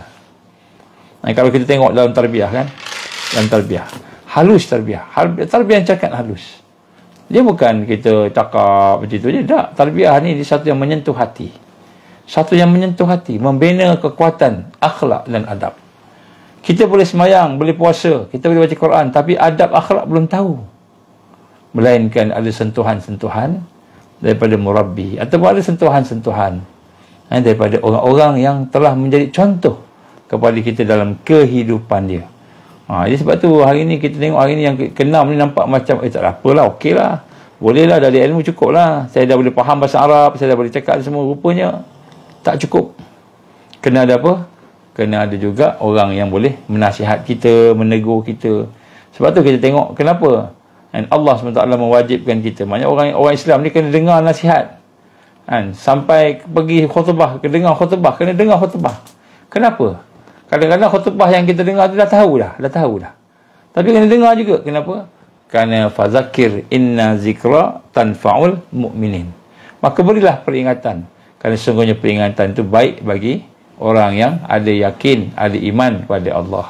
Kalau kita tengok dalam tarbiyah kan, dalam tarbiyah, halus tarbiyah. Tarbiyah yang cakap halus. Dia bukan kita cakap macam tu je. Tak. Tarbiyah ni satu yang menyentuh hati. Satu yang menyentuh hati, membina kekuatan akhlak dan adab. Kita boleh semayang, boleh puasa, kita boleh baca Quran, tapi adab akhlak belum tahu. Melainkan ada sentuhan-sentuhan daripada murabbi, ataupun ada sentuhan-sentuhan daripada orang-orang yang telah menjadi contoh kepada kita dalam kehidupan dia. Jadi sebab tu hari ni kita tengok hari ni yang keenam ni nampak macam tak apalah, okey lah, boleh lah, dari ilmu cukup lah, saya dah boleh faham bahasa Arab, saya dah boleh cakap semua. Rupanya tak cukup. Kena ada apa? Kena ada juga orang yang boleh menasihat kita, menegur kita. Sebab tu kita tengok kenapa Allah SWT mewajibkan kita. Maknanya orang Islam ni kena dengar nasihat. Sampai pergi khutbah, kena dengar khutbah. Kenapa? Kadang-kadang khutbah yang kita dengar tu dah tahu dah. Tapi kena dengar juga. Kenapa? Kerana fazakir inna zikra tanfa'ul mu'minin. Maka berilah peringatan. Kerana sesungguhnya peringatan itu baik bagi orang yang ada yakin, ada iman kepada Allah.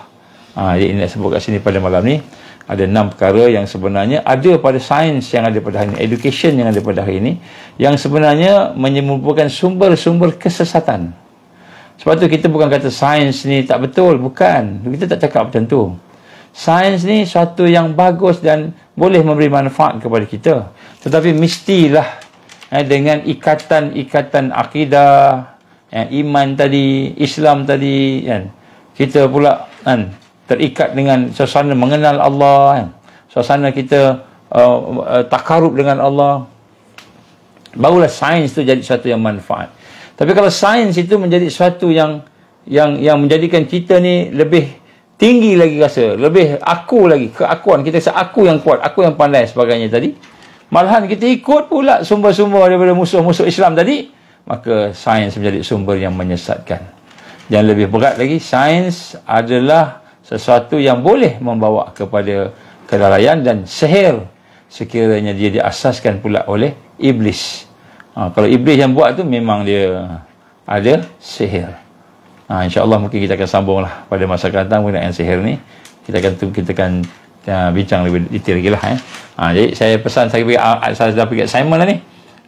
Jadi ini nak sebut kat sini pada malam ni. Ada 6 perkara yang sebenarnya ada pada sains yang ada pada hari ini, education yang ada pada hari ini, yang sebenarnya merupakan sumber-sumber kesesatan. Sebab tu kita bukan kata sains ni tak betul. Bukan. Kita tak cakap macam tu. Sains ni suatu yang bagus dan boleh memberi manfaat kepada kita. Tetapi mestilah dengan ikatan akidah, iman tadi, Islam tadi, kita pula terikat dengan suasana mengenal Allah, suasana kita takarub dengan Allah, barulah sains itu jadi sesuatu yang manfaat. Tapi kalau sains itu menjadi sesuatu yang menjadikan kita ni lebih tinggi lagi rasa, lebih aku lagi, keakuan kita rasa aku yang kuat, aku yang pandai sebagainya tadi, malahan kita ikut pula sumber-sumber daripada musuh-musuh Islam tadi, maka sains menjadi sumber yang menyesatkan. Yang lebih berat lagi, sains adalah sesuatu yang boleh membawa kepada kelalaian dan sihir sekiranya dia diasaskan pula oleh iblis. Kalau iblis yang buat tu memang dia ada sihir. InsyaAllah mungkin kita akan sambung lah pada masa akan datang mengenai sihir ni. Kita akan bincang lebih detail lagi lah. Jadi saya pesan, saya dah pergi assignment lah ni.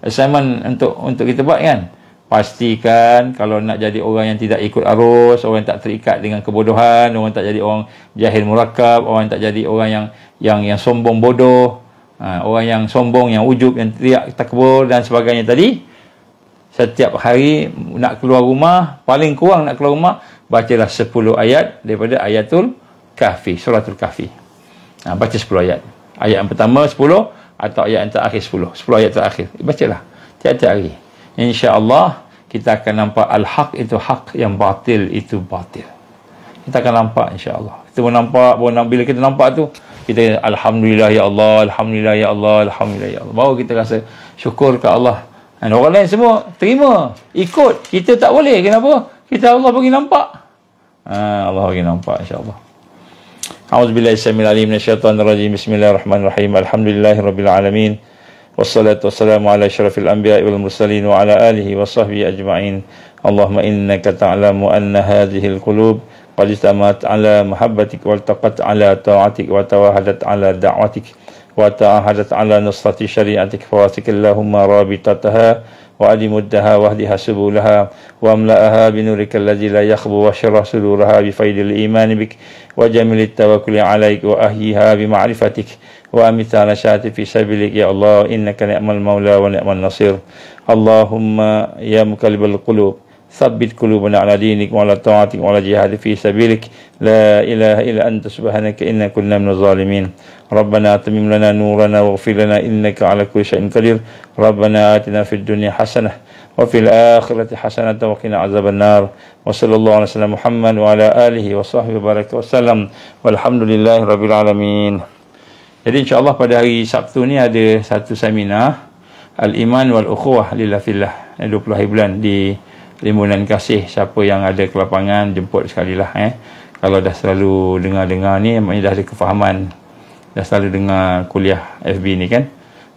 Assignment untuk kita buat kan. Pastikan kalau nak jadi orang yang tidak ikut arus, orang yang tak terikat dengan kebodohan, orang tak jadi orang jahil murakab, orang tak jadi orang yang sombong bodoh, orang yang sombong, yang ujub, yang teriak takbur dan sebagainya tadi. Setiap hari nak keluar rumah, paling kurang nak keluar rumah, bacalah 10 ayat daripada ayatul kahfi, suratul kahfi. Baca 10 ayat. Ayat yang pertama 10 atau ayat yang terakhir 10. 10 ayat terakhir. Bacalah tiap-tiap hari. InsyaAllah kita akan nampak al-haq itu haq, yang batil itu batil. Kita akan nampak insyaAllah. Kita pun nampak, bila kita nampak tu, kita alhamdulillah ya Allah, alhamdulillah ya Allah, alhamdulillah ya Allah. Baru kita rasa syukur ke Allah. Dan orang lain semua terima, ikut. Kita tak boleh. Kenapa? Kita Allah bagi nampak. Allah bagi nampak insyaAllah. A'udzubillahi samil alim minasyaitonir rajim. Bismillahirrahmanirrahim. Alhamdulillahirabbil alamin. Wassalatu wassalamu ala asyrafil anbiya'i wal mursalin wa ala alihi wa sahbihi ajma'in. Allahumma innaka ta'lamu anna hadhihi al-qulub qad istamat ala mahabbatik wa altaqat ala ta'atik wa tawahadat ala da'watik wa ta'ahadat ala nusrati syari'atik fawatik Allahumma rabitataha wa adimuddaha wahdiha subulaha wa amla'aha binurika alladhi la yakhbu wa syarah suduraha bifaidil iman bik wa jamilit tawakkuli alaik wa ahyiha bima'rifatik wa amita nasyati fi sabilik ya Allah innaka ni'mal maula wa ni'mal nasir. Allahumma ya muqallibal qulub tsabbit qulubana ala dinik wa ala ta'atik wa ala jihad fi sabilik la ilaha illa anta subhanaka inna kunna minaz zalimin. Rabbana atimim lana nurana waghfir lana innaka ala kulli syai'in qadir. Rabbana atina fid dunya hasanah wa fil akhirati hasanah wa qina azabannar. Wa sallallahu ala sallam Muhammad wa ala alihi wa sahbihi baraka wasallam. Walhamdulillahi rabbil alamin. Jadi insya-Allah pada hari Sabtu ni ada satu seminar Al-Iman wal Ukhuwah Lillah Fillah 20 hari bulan di Limbunan Kasih. Siapa yang ada ke lapangan jemput sekali lah Kalau dah selalu dengar-dengar ni maknanya dah ada kefahaman, dah selalu dengar kuliah FB ni kan.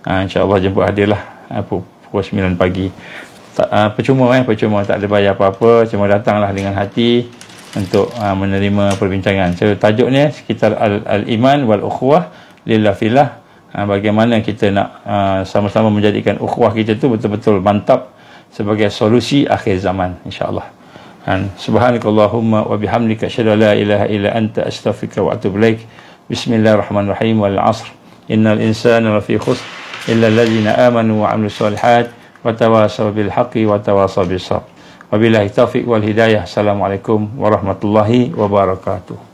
InsyaAllah jemput hadirlah pukul 9 pagi. Percuma percuma, tak ada bayar apa-apa, cuma datanglah dengan hati untuk menerima perbincangan. So tajuknya sekitar Al-Iman wal Ukhuwah Lillah Fillah. Bagaimana kita nak sama-sama menjadikan ukhuwah kita tu betul-betul mantap sebagai solusi akhir zaman, insya-Allah. Subhanakallahumma wa bihamdika asyhadu an la ilaha illa anta astaghfiruka wa atubu ilaik. Bismillahirrahmanirrahim. Wal 'ashr innal insana lafi khusr illa allazina amanu wa 'amilus solihat wa tawasaw bil haqqi wa tawasaw bis sabr. Wabillahi taufiq wal hidayah. Assalamualaikum warahmatullahi wabarakatuh.